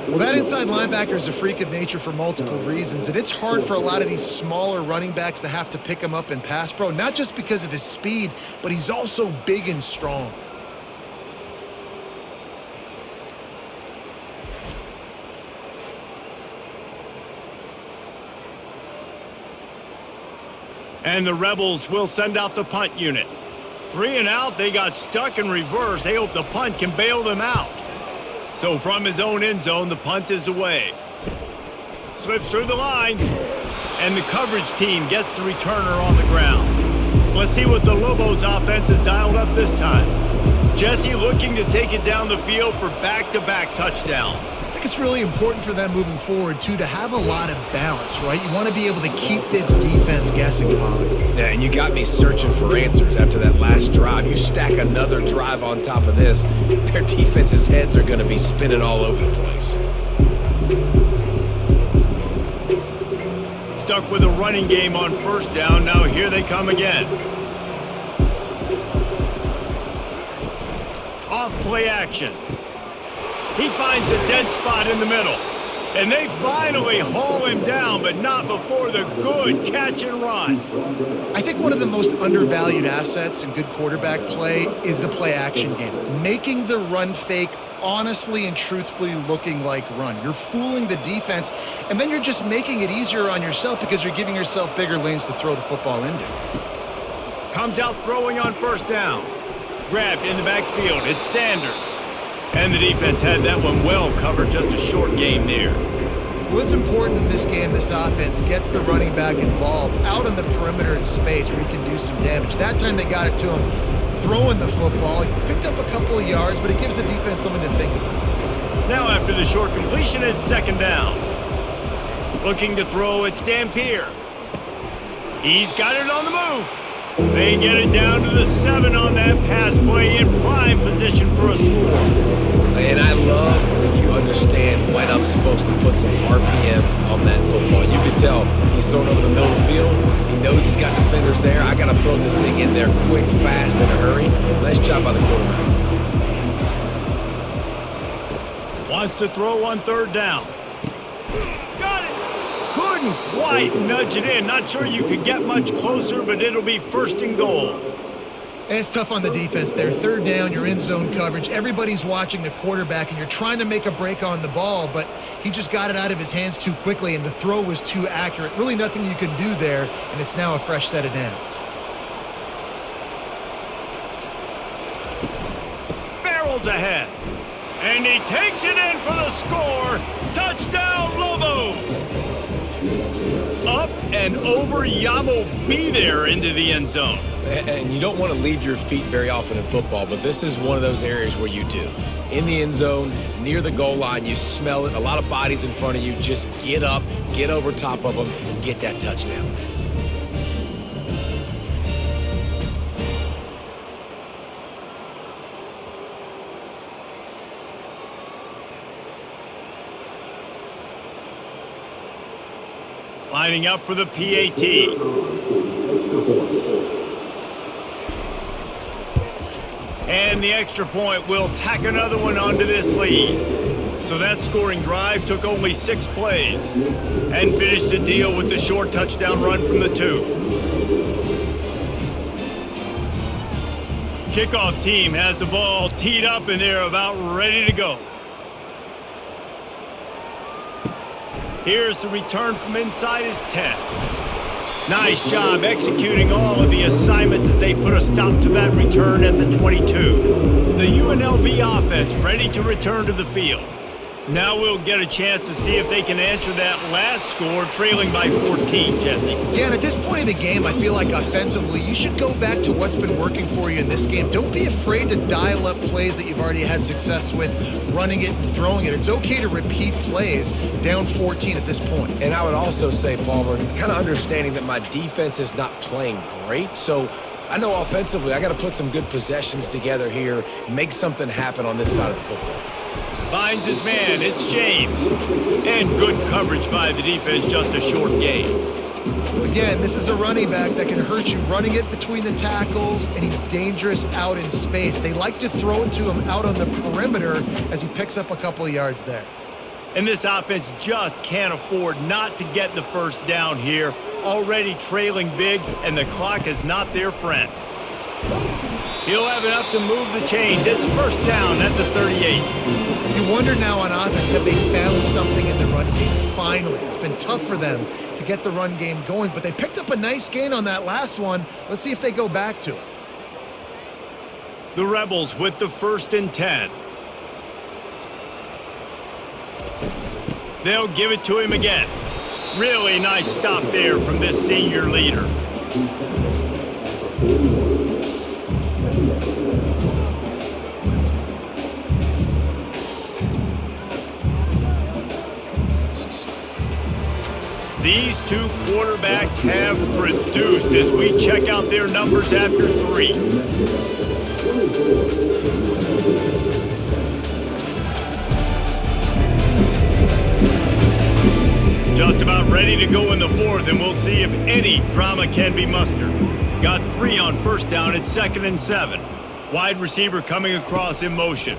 Well, that inside linebacker is a freak of nature for multiple reasons, and it's hard for a lot of these smaller running backs to have to pick him up in pass pro, not just because of his speed, but he's also big and strong. And the Rebels will send out the punt unit. 3 and out, they got stuck in reverse. They hope the punt can bail them out. So from his own end zone, the punt is away. Slips through the line, and the coverage team gets the returner on the ground. Let's see what the Lobos offense has dialed up this time. Jesse looking to take it down the field for back-to-back touchdowns. I think it's really important for them moving forward, too, to have a lot of balance, right? You want to be able to keep this defense guessing, Pollard. Yeah, and you got me searching for answers after that last drive. You stack another drive on top of this, their defense's heads are going to be spinning all over the place. Stuck with a running game on 1st down. Now here they come again. Off play action. He finds a dead spot in the middle. And they finally haul him down, but not before the good catch and run. I think one of the most undervalued assets in good quarterback play is the play action game. Making the run fake honestly and truthfully looking like run. You're fooling the defense, and then you're just making it easier on yourself because you're giving yourself bigger lanes to throw the football into. Comes out throwing on 1st down. Grabbed in the backfield. It's Sanders. And the defense had that one well covered. Just a short game there. Well, it's important in this game this offense gets the running back involved out on the perimeter in space where he can do some damage. That time they got it to him throwing the football. He picked up a couple of yards, but it gives the defense something to think about. Now after the short completion, it's 2nd down. Looking to throw, it's Dampier. He's got it on the move. They get it down to the 7 on that pass play in prime position for a score. And I love when you understand when I'm supposed to put some RPMs on that football. You can tell he's thrown over the middle of the field. He knows he's got defenders there. I got to throw this thing in there quick, fast, in a hurry. Nice job by the quarterback. Wants to throw on 3rd down. Got it. Couldn't quite nudge it in. Not sure you could get much closer, but it'll be 1st and goal. And it's tough on the defense there. 3rd down, you're in zone coverage. Everybody's watching the quarterback, and you're trying to make a break on the ball, but he just got it out of his hands too quickly, and the throw was too accurate. Really nothing you can do there, and it's now a fresh set of downs. Barrels ahead. And he takes it in for the score. Touchdown, Lobos. Up and over Yamo be there into the end zone. And you don't want to leave your feet very often in football, but this is one of those areas where you do. In the end zone, near the goal line, you smell it. A lot of bodies in front of you. Just get up, get over top of them, get that touchdown. Lining up for the PAT. And the extra point will tack another one onto this lead. So that scoring drive took only 6 plays and finished the deal with the short touchdown run from the 2. Kickoff team has the ball teed up and they're about ready to go. Here's the return from inside his 10. Nice job executing all of the assignments as they put a stop to that return at the 22. The UNLV offense ready to return to the field. Now we'll get a chance to see if they can answer that last score, trailing by 14, Jesse. Yeah, and at this point in the game, I feel like offensively, you should go back to what's been working for you in this game. Don't be afraid to dial up plays that you've already had success with, running it and throwing it. It's okay to repeat plays down 14 at this point. And I would also say, Palmer, kind of understanding that my defense is not playing great, so I know offensively I got to put some good possessions together here, make something happen on this side of the football. Finds his man, it's James. And good coverage by the defense, just a short gain. Again, this is a running back that can hurt you, running it between the tackles, and he's dangerous out in space. They like to throw it to him out on the perimeter as he picks up a couple of yards there. And this offense just can't afford not to get the 1st down here. Already trailing big, and the clock is not their friend. He'll have enough to move the chains. It's 1st down at the 38. You wonder now on offense, have they found something in the run game? Finally, it's been tough for them to get the run game going, but they picked up a nice gain on that last one. Let's see if they go back to it. The Rebels with the 1st and 10. They'll give it to him again. Really nice stop there from this senior leader. These two quarterbacks have produced as we check out their numbers after 3. Just about ready to go in the 4th, and we'll see if any drama can be mustered. Got 3 on 1st down at 2nd and 7. Wide receiver coming across in motion.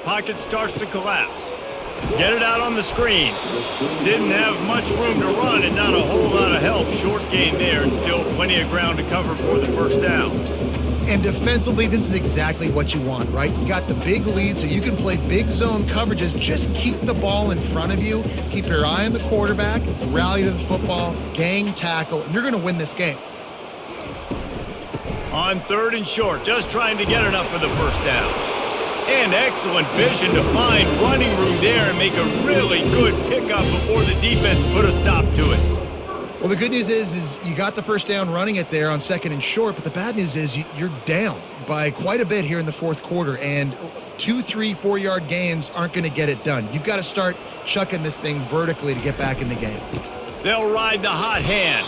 Pocket starts to collapse. Get it out on the screen. Didn't have much room to run and not a whole lot of help. Short gain there and still plenty of ground to cover for the 1st down. And defensively, this is exactly what you want, right? You got the big lead, so you can play big zone coverages. Just keep the ball in front of you. Keep your eye on the quarterback. Rally to the football. Gang tackle. And you're going to win this game. On 3rd and short, just trying to get enough for the 1st down. And excellent vision to find running room there and make a really good pickup before the defense put a stop to it. Well, the good news is you got the 1st down running it there on 2nd and short, but the bad news is you're down by quite a bit here in the 4th quarter, and 2, 3, 4-yard gains aren't going to get it done. You've got to start chucking this thing vertically to get back in the game. They'll ride the hot hand.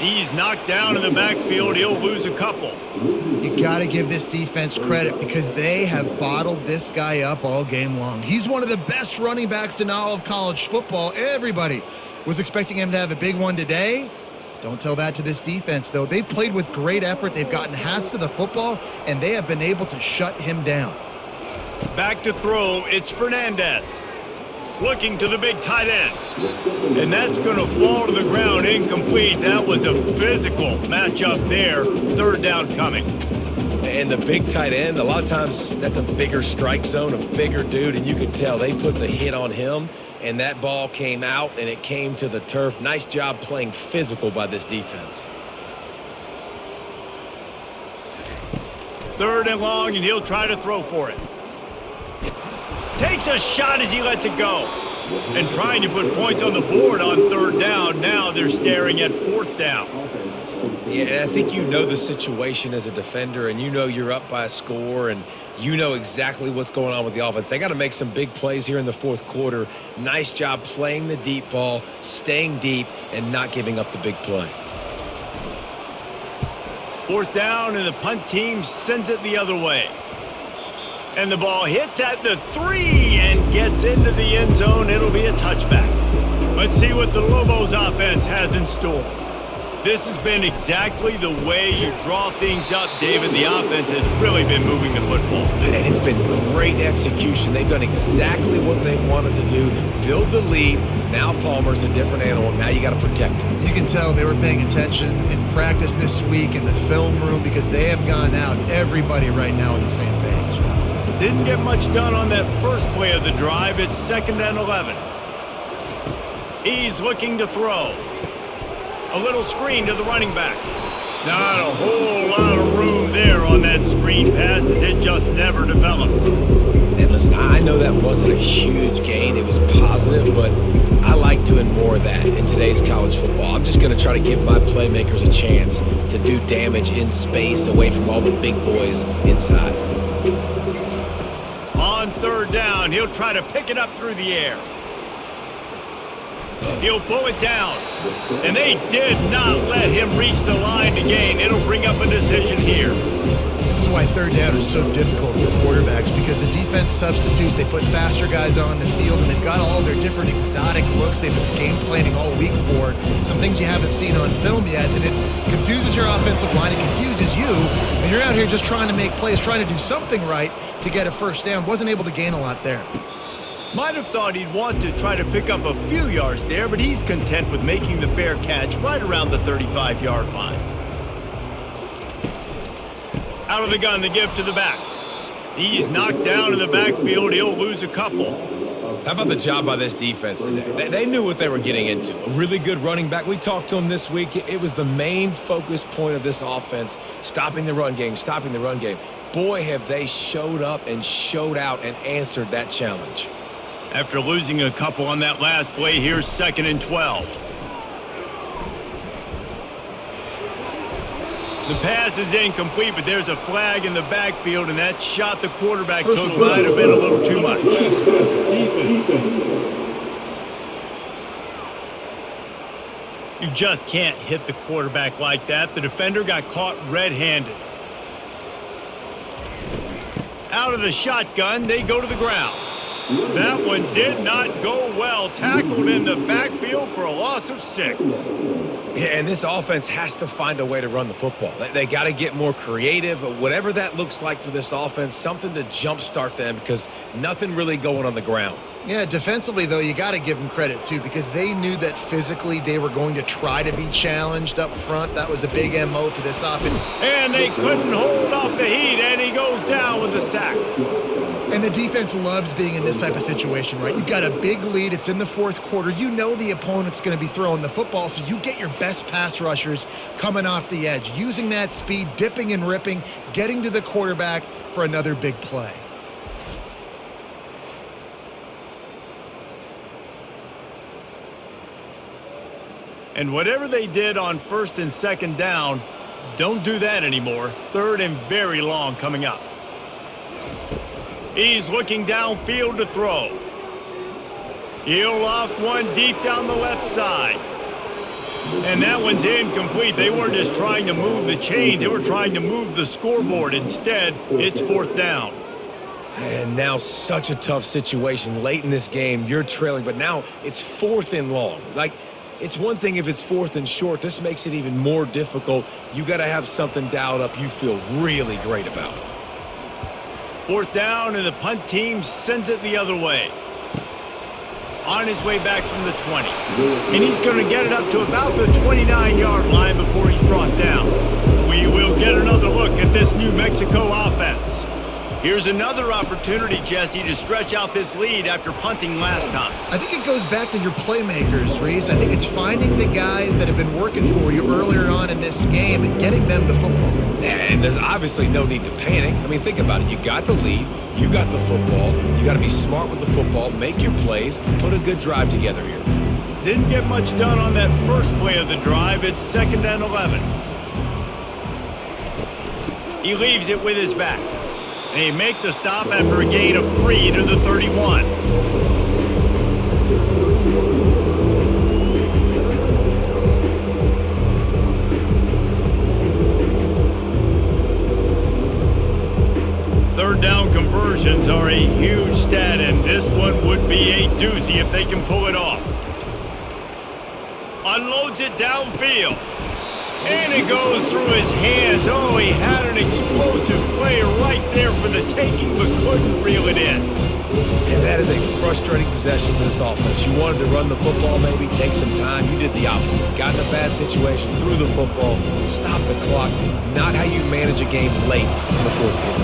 He's knocked down in the backfield. He'll lose a couple. You got to give this defense credit because they have bottled this guy up all game long. He's one of the best running backs in all of college football. Everybody was expecting him to have a big one today. Don't tell that to this defense, though. They've played with great effort. They've gotten hats to the football, and they have been able to shut him down. Back to throw. It's Fernandez. Looking to the big tight end. And that's going to fall to the ground incomplete. That was a physical matchup there. Third down coming. And the big tight end, a lot of times that's a bigger strike zone, a bigger dude, and you can tell they put the hit on him, and that ball came out, and it came to the turf. Nice job playing physical by this defense. Third and long, and he'll try to throw for it. Takes a shot as he lets it go. And trying to put points on the board on third down. Now they're staring at fourth down. Yeah, and I think you know the situation as a defender, and you know you're up by a score, and you know exactly what's going on with the offense. They got to make some big plays here in the fourth quarter. Nice job playing the deep ball, staying deep, and not giving up the big play. Fourth down, and the punt team sends it the other way. And the ball hits at the 3 and gets into the end zone. It'll be a touchback. Let's see what the Lobos offense has in store. This has been exactly the way you draw things up, David. The offense has really been moving the football. And it's been great execution. They've done exactly what they've wanted to do. Build the lead. Now Palmer's a different animal. Now you got to protect him. You can tell they were paying attention in practice this week in the film room because they have gone out, everybody right now on the same page. Didn't get much done on that first play of the drive. It's 2nd and 11. He's looking to throw. A little screen to the running back. Not a whole lot of room there on that screen pass as it just never developed. And listen, I know that wasn't a huge gain. It was positive, but I like doing more of that in today's college football. I'm just going to try to give my playmakers a chance to do damage in space away from all the big boys inside. On third down, he'll try to pick it up through the air. He'll pull it down. And they did not let him reach the line to gain. It'll bring up a decision here. This is why third down is so difficult for quarterbacks because the defense substitutes. They put faster guys on the field, and they've got all their different exotic looks they've been game planning all week for. Some things you haven't seen on film yet, and it confuses your offensive line. It confuses you, and you're out here just trying to make plays, trying to do something right to get a first down. Wasn't able to gain a lot there. Might have thought he'd want to try to pick up a few yards there, but he's content with making the fair catch right around the 35-yard line. Out of the gun to give to the back. He's knocked down in the backfield. He'll lose a couple. How about the job by this defense today? They knew what they were getting into. A really good running back. We talked to him this week. It was the main focus point of this offense, stopping the run game, stopping the run game. Boy, have they showed up and showed out and answered that challenge. After losing a couple on that last play, here's 2nd and 12. The pass is incomplete, but there's a flag in the backfield, and that shot the quarterback took might have been a little too much. You just can't hit the quarterback like that. The defender got caught red-handed. Out of the shotgun, they go to the ground. That one did not go well. Tackled in the backfield for a loss of 6. Yeah, and this offense has to find a way to run the football. They got to get more creative, whatever that looks like for this offense, something to jumpstart them because nothing really going on the ground. Yeah, defensively, though, you got to give them credit, too, because they knew that physically they were going to try to be challenged up front. That was a big MO for this offense. And they couldn't hold off the heat, and he goes down with the sack. And the defense loves being in this type of situation, right? You've got a big lead. It's in the fourth quarter. You know the opponent's going to be throwing the football, so you get your best pass rushers coming off the edge, using that speed, dipping and ripping, getting to the quarterback for another big play. And whatever they did on 1st and 2nd down, don't do that anymore. 3rd and very long coming up. He's looking downfield to throw. He'll loft one deep down the left side. And that one's incomplete. They weren't just trying to move the chains. They were trying to move the scoreboard. Instead, it's fourth down. And now such a tough situation. Late in this game, you're trailing, but now it's fourth and long. Like, it's one thing if it's fourth and short. This makes it even more difficult. You got to have something dialed up you feel really great about. Fourth down, and the punt team sends it the other way. On his way back from the 20. And he's going to get it up to about the 29-yard line before he's brought down. We will get another look at this New Mexico offense. Here's another opportunity, Jesse, to stretch out this lead after punting last time. I think it goes back to your playmakers, Reese. I think it's finding the guys that have been working for you earlier on in this game and getting them the football. And there's obviously no need to panic. I mean, think about it. You got the lead. You got the football. You got to be smart with the football, make your plays, put a good drive together here. Didn't get much done on that first play of the drive. It's 2nd and 11. He leaves it with his back. And he make the stop after a gain of 3 to the 31. Third down conversions are a huge stat, and this one would be a doozy if they can pull it off. Unloads it downfield. And it goes through his hands. Oh, he had an explosive play right there for the taking, but couldn't reel it in. And that is a frustrating possession for this offense. You wanted to run the football, maybe take some time. You did the opposite. Got in a bad situation, threw the football, stopped the clock. Not how you manage a game late in the fourth quarter.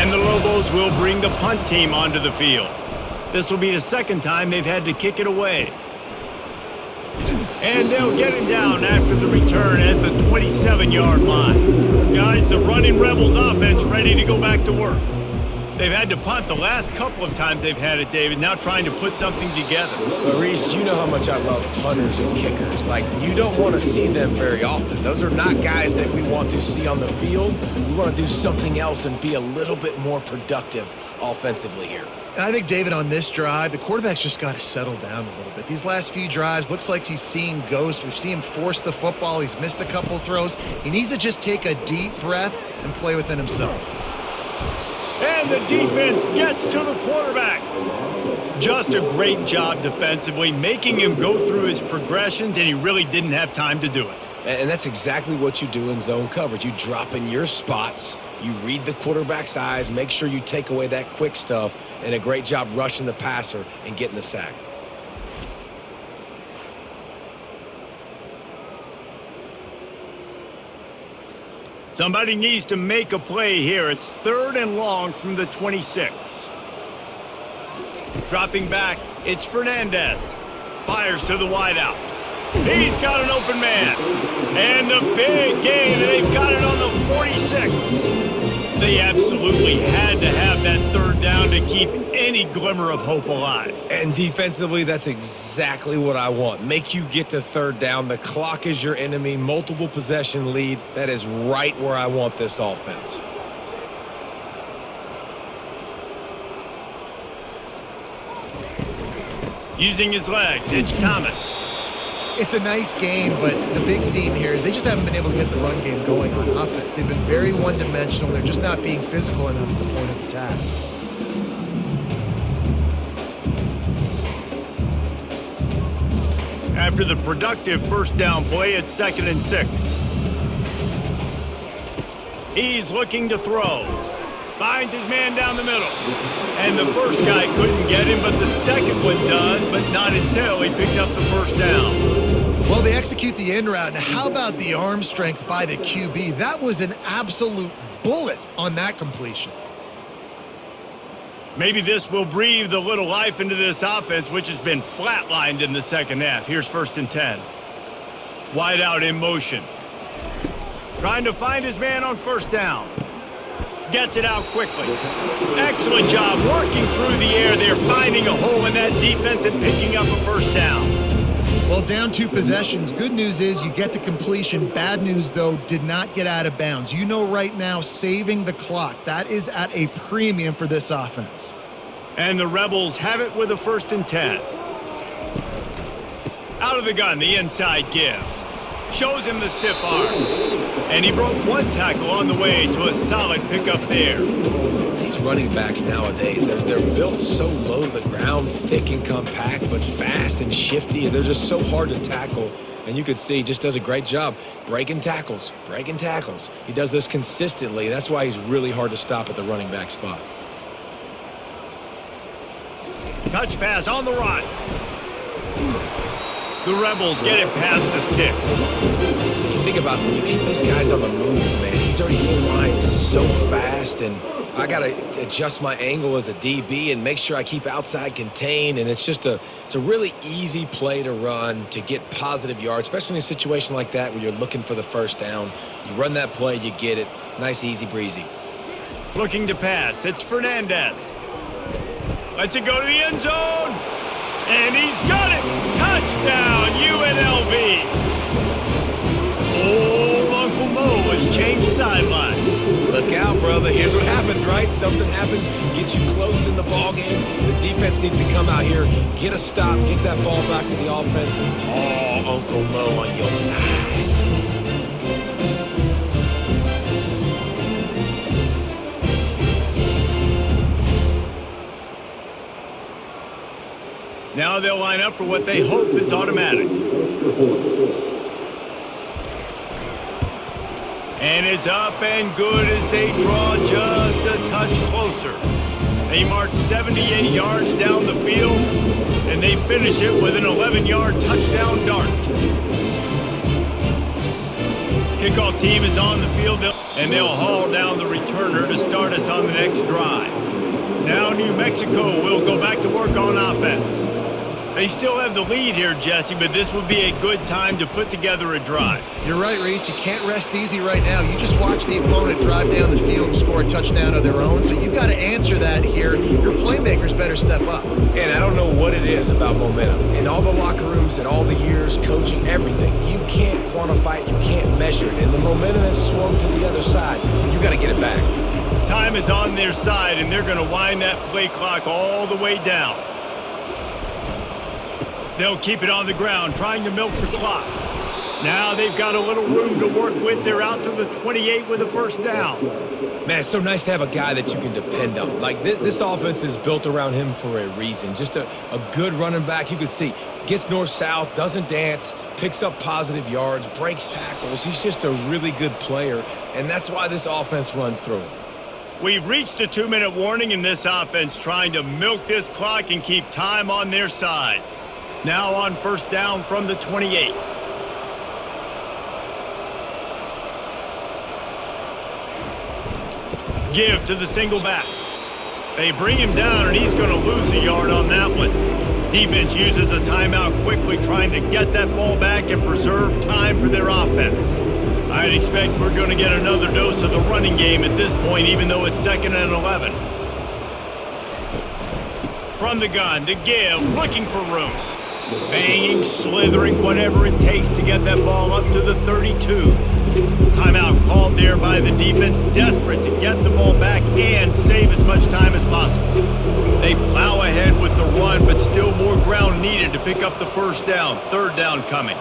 And the Lobos will bring the punt team onto the field. This will be the second time they've had to kick it away. And they'll get him down after the return at the 27-yard line. Guys, the running Rebels offense ready to go back to work. They've had to punt the last couple of times they've had it, David, now trying to put something together. But Reese, you know how much I love punters and kickers. Like, you don't want to see them very often. Those are not guys that we want to see on the field. We want to do something else and be a little bit more productive offensively here. And I think, David, on this drive, the quarterback's just got to settle down a little bit. These last few drives, looks like he's seeing ghosts. We've seen him force the football. He's missed a couple throws. He needs to just take a deep breath and play within himself. And the defense gets to the quarterback. Just a great job defensively, making him go through his progressions, and he really didn't have time to do it. And that's exactly what you do in zone coverage. You drop in your spots. You read the quarterback's eyes, make sure you take away that quick stuff, and a great job rushing the passer and getting the sack. Somebody needs to make a play here. It's 3rd and long from the 26. Dropping back, it's Fernandez. Fires to the wideout. He's got an open man. And the big gain, and they've got it on the 46. They absolutely had to have that 3rd down to keep any glimmer of hope alive. And defensively, that's exactly what I want. Make you get to 3rd down. The clock is your enemy. Multiple possession lead. That is right where I want this offense. Using his legs, it's Thomas. It's a nice game, but the big theme here is they just haven't been able to get the run game going on offense. They've been very one-dimensional. They're just not being physical enough at the point of attack. After the productive first down play, it's 2nd and 6. He's looking to throw. Finds his man down the middle. And the first guy couldn't get him, but the second one does, but not until he picks up the first down. Well, they execute the in route. Now, how about the arm strength by the QB? That was an absolute bullet on that completion. Maybe this will breathe a little life into this offense, which has been flatlined in the second half. Here's 1st and 10. Wide out in motion. Trying to find his man on first down. Gets it out quickly. Excellent job working through the air. They're finding a hole in that defense and picking up a first down. Well, down 2 possessions. Good news is you get the completion. Bad news, though, did not get out of bounds. You know right now, saving the clock. That is at a premium for this offense. And the Rebels have it with a 1st and 10. Out of the gun, the inside give. Shows him the stiff arm. And he broke one tackle on the way to a solid pickup there. These running backs nowadays, they're built so low to the ground, thick and compact, but fast and shifty, and they're just so hard to tackle. And you could see he just does a great job breaking tackles, breaking tackles. He does this consistently. That's why he's really hard to stop at the running back spot. Touch pass on the run. The Rebels get it past the sticks. When you think about when you hit those guys on the move, man, he's already flying so fast, and I got to adjust my angle as a DB and make sure I keep outside contained, and it's a really easy play to run to get positive yards, especially in a situation like that where you're looking for the first down. You run that play, you get it. Nice, easy breezy. Looking to pass. It's Fernandez. Lets it go to the end zone. And he's got it. Touchdown, UNLV. Old Uncle Mo has changed sidelines. Look out, brother. Here's what happens, right? Something happens, get you close in the ball game. The defense needs to come out here, get a stop, get that ball back to the offense. Oh, Uncle Mo on your side. Now they'll line up for what they hope is automatic. And it's up and good as they draw just a touch closer. They march 78 yards down the field, and they finish it with an 11-yard touchdown dart. Kickoff team is on the field, and they'll haul down the returner to start us on the next drive. Now New Mexico will go back to work on offense. They still have the lead here, Jesse, but this would be a good time to put together a drive. You're right, Reese. You can't rest easy right now. You just watch the opponent drive down the field and score a touchdown of their own, so you've got to answer that here. Your playmakers better step up. And I don't know what it is about momentum. In all the locker rooms and all the years, coaching, everything, you can't quantify it, you can't measure it. And the momentum has swung to the other side. You got to get it back. Time is on their side, and they're going to wind that play clock all the way down. They'll keep it on the ground, trying to milk the clock. Now they've got a little room to work with. They're out to the 28 with a first down. Man, it's so nice to have a guy that you can depend on. Like, this offense is built around him for a reason. Just a good running back. You can see, gets north-south, doesn't dance, picks up positive yards, breaks tackles. He's just a really good player, and that's why this offense runs through him. We've reached the 2-minute warning in this offense, trying to milk this clock and keep time on their side. Now on first down from the 28. Give to the single back. They bring him down, and he's going to lose a yard on that one. Defense uses a timeout quickly, trying to get that ball back and preserve time for their offense. I'd expect we're going to get another dose of the running game at this point, even though it's 2nd and 11. From the gun to Give, looking for room. Banging, slithering, whatever it takes to get that ball up to the 32. Timeout called there by the defense, desperate to get the ball back and save as much time as possible. They plow ahead with the run, but still more ground needed to pick up the first down. Third down coming.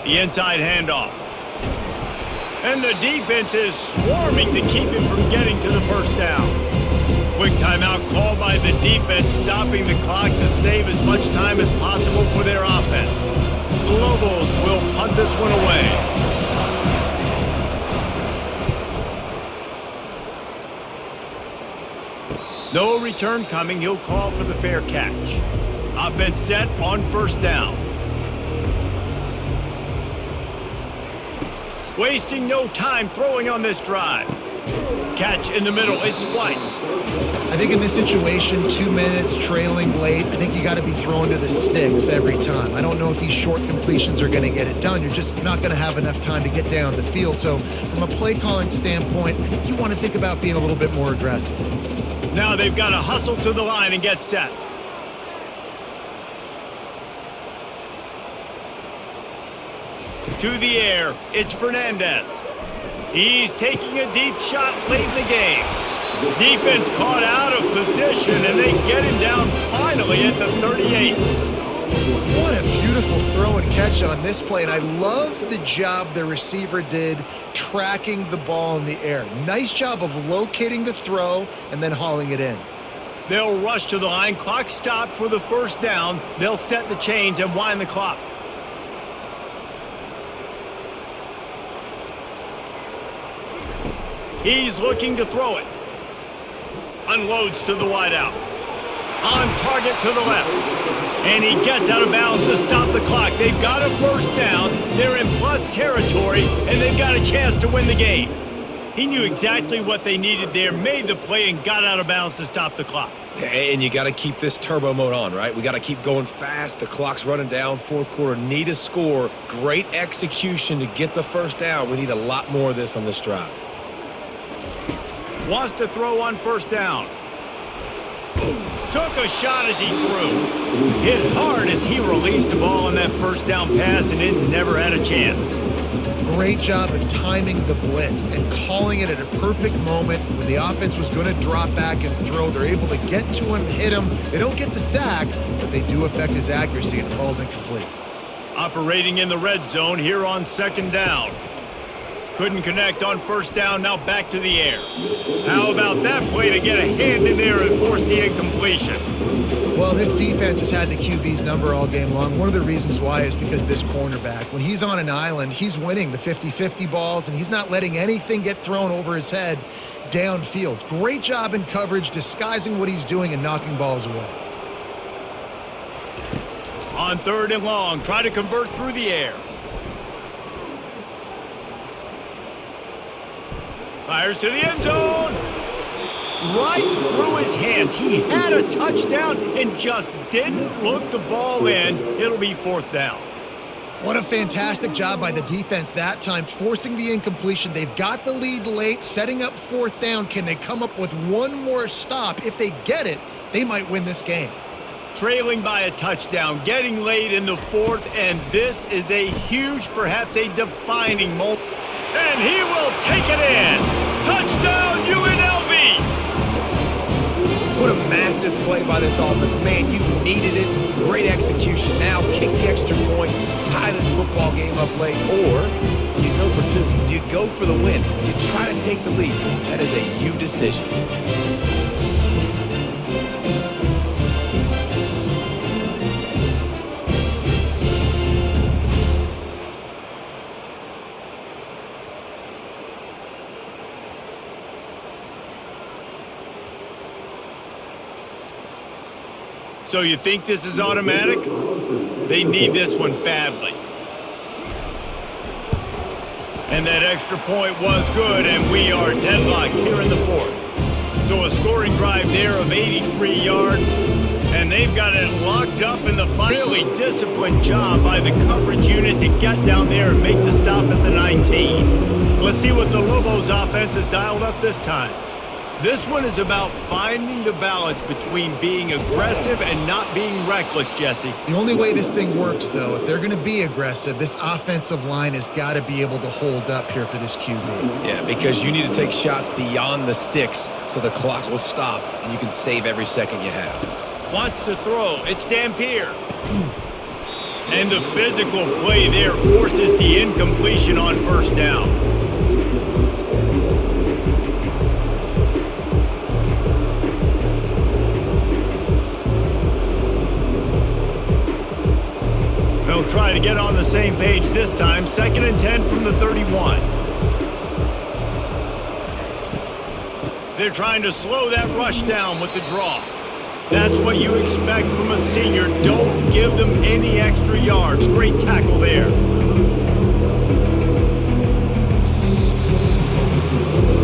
The inside handoff. And the defense is swarming to keep him from getting to the first down. Quick timeout called by the defense, stopping the clock to save as much time as possible for their offense. The Lobos will punt this one away. No return coming. He'll call for the fair catch. Offense set on first down. Wasting no time throwing on this drive. Catch in the middle. It's White. I think in this situation, 2 minutes trailing late, I think you got to be throwing to the sticks every time. I don't know if these short completions are going to get it done. You're just not going to have enough time to get down the field. So from a play calling standpoint, I think you want to think about being a little bit more aggressive. Now they've got to hustle to the line and get set. To the air, it's Fernandez. He's taking a deep shot late in the game. Defense caught out of position, and they get him down 5 finally at the 38. What a beautiful throw and catch on this play, and I love the job the receiver did tracking the ball in the air. Nice job of locating the throw and then hauling it in. They'll rush to the line. Clock stopped for the first down. They'll set the chains and wind the clock. He's looking to throw it. Unloads to the wideout. On target to the left. And he gets out of bounds to stop the clock. They've got a first down. They're in plus territory, and they've got a chance to win the game. He knew exactly what they needed there, made the play, and got out of bounds to stop the clock. And you got to keep this turbo mode on, right? We got to keep going fast. The clock's running down. Fourth quarter, need a score. Great execution to get the first down. We need a lot more of this on this drive. Wants to throw on first down. Took a shot as he threw. Hit hard as he released the ball on that first down pass, and it never had a chance. Great job of timing the blitz and calling it at a perfect moment when the offense was going to drop back and throw. They're able to get to him, hit him. They don't get the sack, but they do affect his accuracy, and it falls incomplete. Operating in the red zone here on second down. Couldn't connect on first down, now back to the air. How about that play to get a hand in there and force the incompletion? Well, this defense has had the QB's number all game long. One of the reasons why is because this cornerback, when he's on an island, he's winning the 50-50 balls, and he's not letting anything get thrown over his head downfield. Great job in coverage, disguising what he's doing and knocking balls away. On third and long, try to convert through the air. Fires to the end zone. Right through his hands. He had a touchdown and just didn't look the ball in. It'll be fourth down. What a fantastic job by the defense that time, forcing the incompletion. They've got the lead late, setting up fourth down. Can they come up with one more stop? If they get it, they might win this game. Trailing by a touchdown, getting late in the fourth, and this is a huge, perhaps a defining moment. And he will take it in. Touchdown, UNLV! What a massive play by this offense. Man, you needed it. Great execution. Now kick the extra point, tie this football game up late, or do you go for two? Do you go for the win? Do you try to take the lead? That is a you decision. So you think this is automatic? They need this one badly. And that extra point was good, and we are deadlocked here in the fourth. So a scoring drive there of 83 yards, and they've got it locked up in the final. Really disciplined job by the coverage unit to get down there and make the stop at the 19. Let's see what the Lobos offense has dialed up this time. This one is about finding the balance between being aggressive and not being reckless, Jesse. The only way this thing works, though, if they're going to be aggressive, this offensive line has got to be able to hold up here for this QB. Yeah, because you need to take shots beyond the sticks so the clock will stop and you can save every second you have. Wants to throw. It's Dampier. And the physical play there forces the incompletion on first down. They'll try to get on the same page this time. 2nd and 10 from the 31. They're trying to slow that rush down with the draw. That's what you expect from a senior. Don't give them any extra yards. Great tackle there.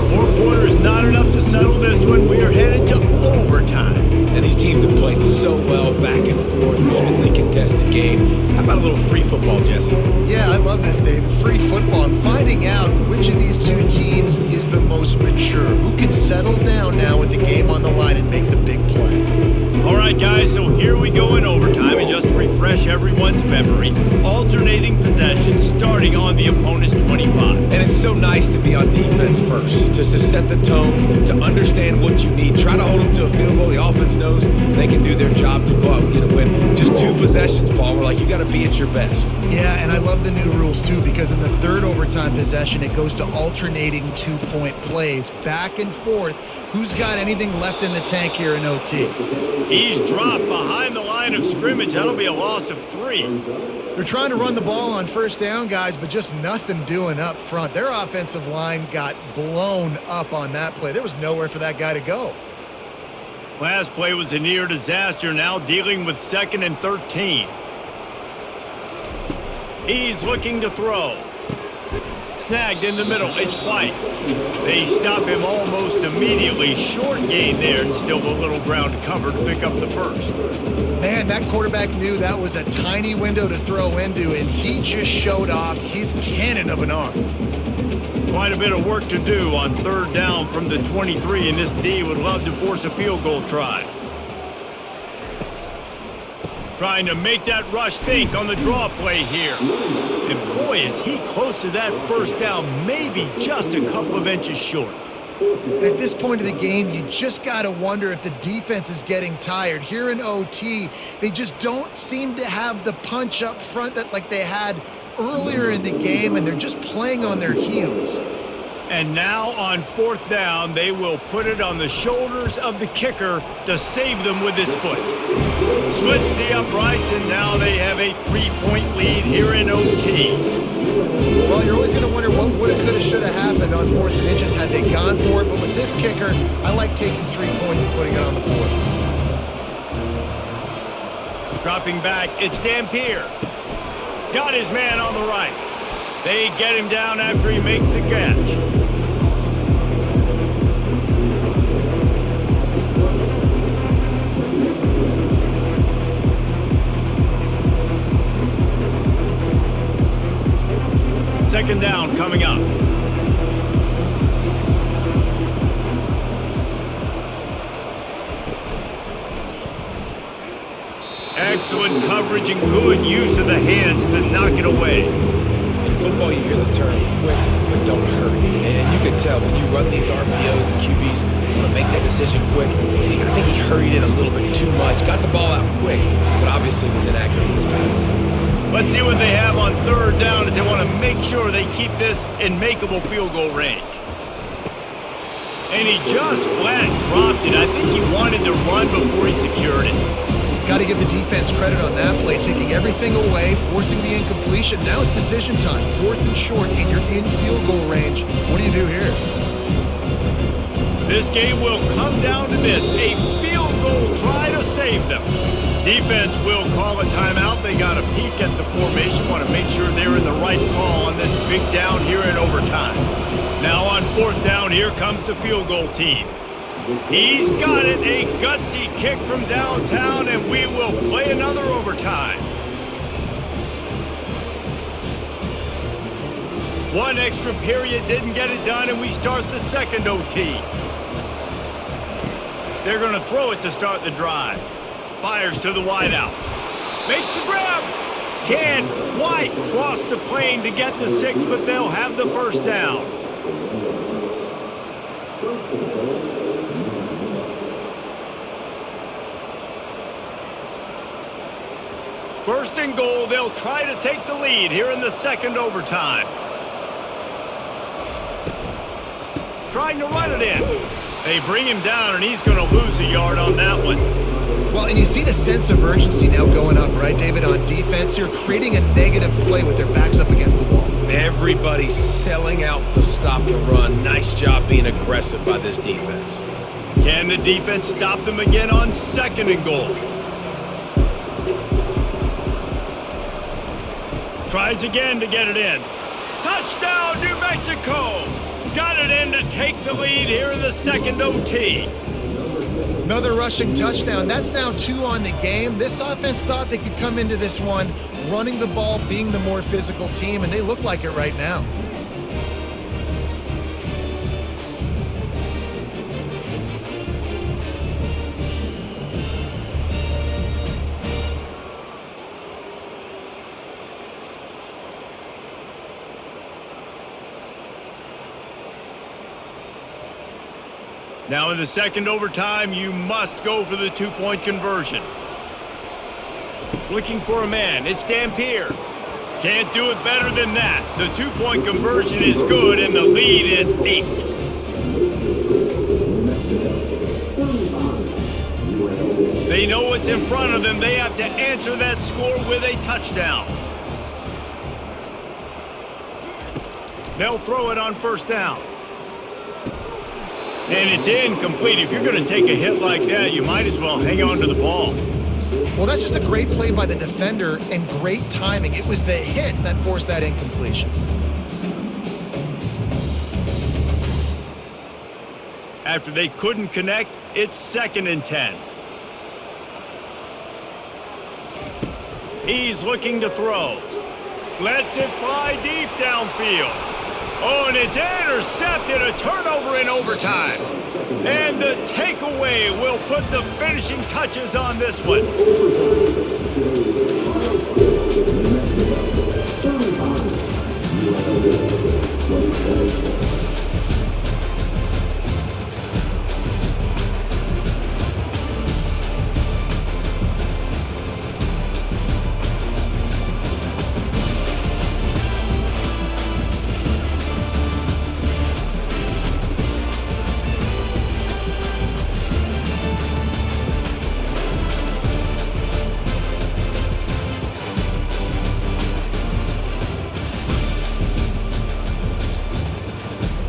Four quarters, not enough to settle this one. We are headed to overtime. And these teams have played so well, back and forth, evenly contested game. How about a little free football, Jesse? Yeah, I love this, Dave. Free football. And finding out which of these two teams is the most mature. Who can settle down now with the game on the line and make the big play. All right, guys, so here we go in overtime. And just to refresh everyone's memory, alternating possessions, And it's so nice to be on defense first, just to set the tone, to understand what you need, try to hold them to a field goal. The offense knows they can do their job to go out and get a win. Just 2 possessions, Paul. We're like, you got to be at your best. Yeah, and I love the new rules, too, because in the third overtime possession, it goes to alternating 2-point plays, back and forth. Who's got anything left in the tank here in OT? He's dropped behind the line of scrimmage. That'll be a loss of 3. They're trying to run the ball on first down, guys, but just nothing doing up front. Their offensive line got blown up on that play. There was nowhere for that guy to go. Last play was a near disaster, now dealing with 2nd and 13. He's looking to throw. Snagged in the middle, it's White. They stop him almost immediately. Short gain there, and still a little ground to cover to pick up the first. Man, that quarterback knew that was a tiny window to throw into, and he just showed off his cannon of an arm. Quite a bit of work to do on 3rd down from the 23, and this D would love to force a field goal try. Trying to make that rush think on the draw play here. And boy, is he close to that first down, maybe just a couple of inches short. And at this point of the game, you just got to wonder if the defense is getting tired. Here in OT, they just don't seem to have the punch up front that like they had earlier in the game, and they're just playing on their heels. And now on 4th down, they will put it on the shoulders of the kicker to save them with his foot. Splits the uprights, and now they have a 3-point lead here in OT. Well, you're always going to wonder what woulda, coulda, shoulda happened on 4th and inches had they gone for it. But with this kicker, I like taking 3 points and putting it on the board. Dropping back, it's Dampier. Got his man on the right. They get him down after he makes the catch. Second down coming up. Excellent coverage and good use of the hands to knock it away. In football, you hear the term quick, but don't hurry. And you can tell when you run these RPOs, the QBs want to make that decision quick. And I think he hurried it a little bit too much. Got the ball out quick, but obviously was inaccurate with his pass. Let's see what they have on 3rd down as they want to make sure they keep this in makeable field goal range. And he just flat dropped it. I think he wanted to run before he secured it. Got to give the defense credit on that play, taking everything away, forcing the incompletion. Now it's decision time. 4th and short, and you're in field goal range. What do you do here? This game will come down to this, a field goal try to save them. Defense will call a timeout. They got a peek at the formation, want to make sure they're in the right call on this big down here in overtime. Now on 4th down, here comes the field goal team. He's got it, a gutsy kick from downtown, and we will play another overtime. One extra period didn't get it done, and we start the second OT. They're going to throw it to start the drive. Fires to the wideout. Makes the grab. Can White cross the plane to get the 6, but they'll have the first down. First and goal, they'll try to take the lead here in the second overtime. Trying to run it in. They bring him down, and he's going to lose a yard on that one. Well, and you see the sense of urgency now going up, right, David, on defense here, creating a negative play with their backs up against the wall. Everybody's selling out to stop the run. Nice job being aggressive by this defense. Can the defense stop them again on 2nd and goal? Tries again to get it in. Touchdown, New Mexico! Got it in to take the lead here in the second OT. Another rushing touchdown. That's now 2 on the game. This offense thought they could come into this one running the ball, being the more physical team, and they look like it right now. Now in the second overtime, you must go for the two-point conversion. Looking for a man, it's Dampier. Can't do it better than that. The two-point conversion is good, and the lead is 8. They know what's in front of them. They have to answer that score with a touchdown. They'll throw it on first down. And it's incomplete. If you're going to take a hit like that, you might as well hang on to the ball. Well, that's just a great play by the defender and great timing. It was the hit that forced that incompletion. After they couldn't connect, it's 2nd and 10. He's looking to throw. Lets it fly deep downfield. Oh, and it's intercepted, a turnover in overtime. And the takeaway will put the finishing touches on this one.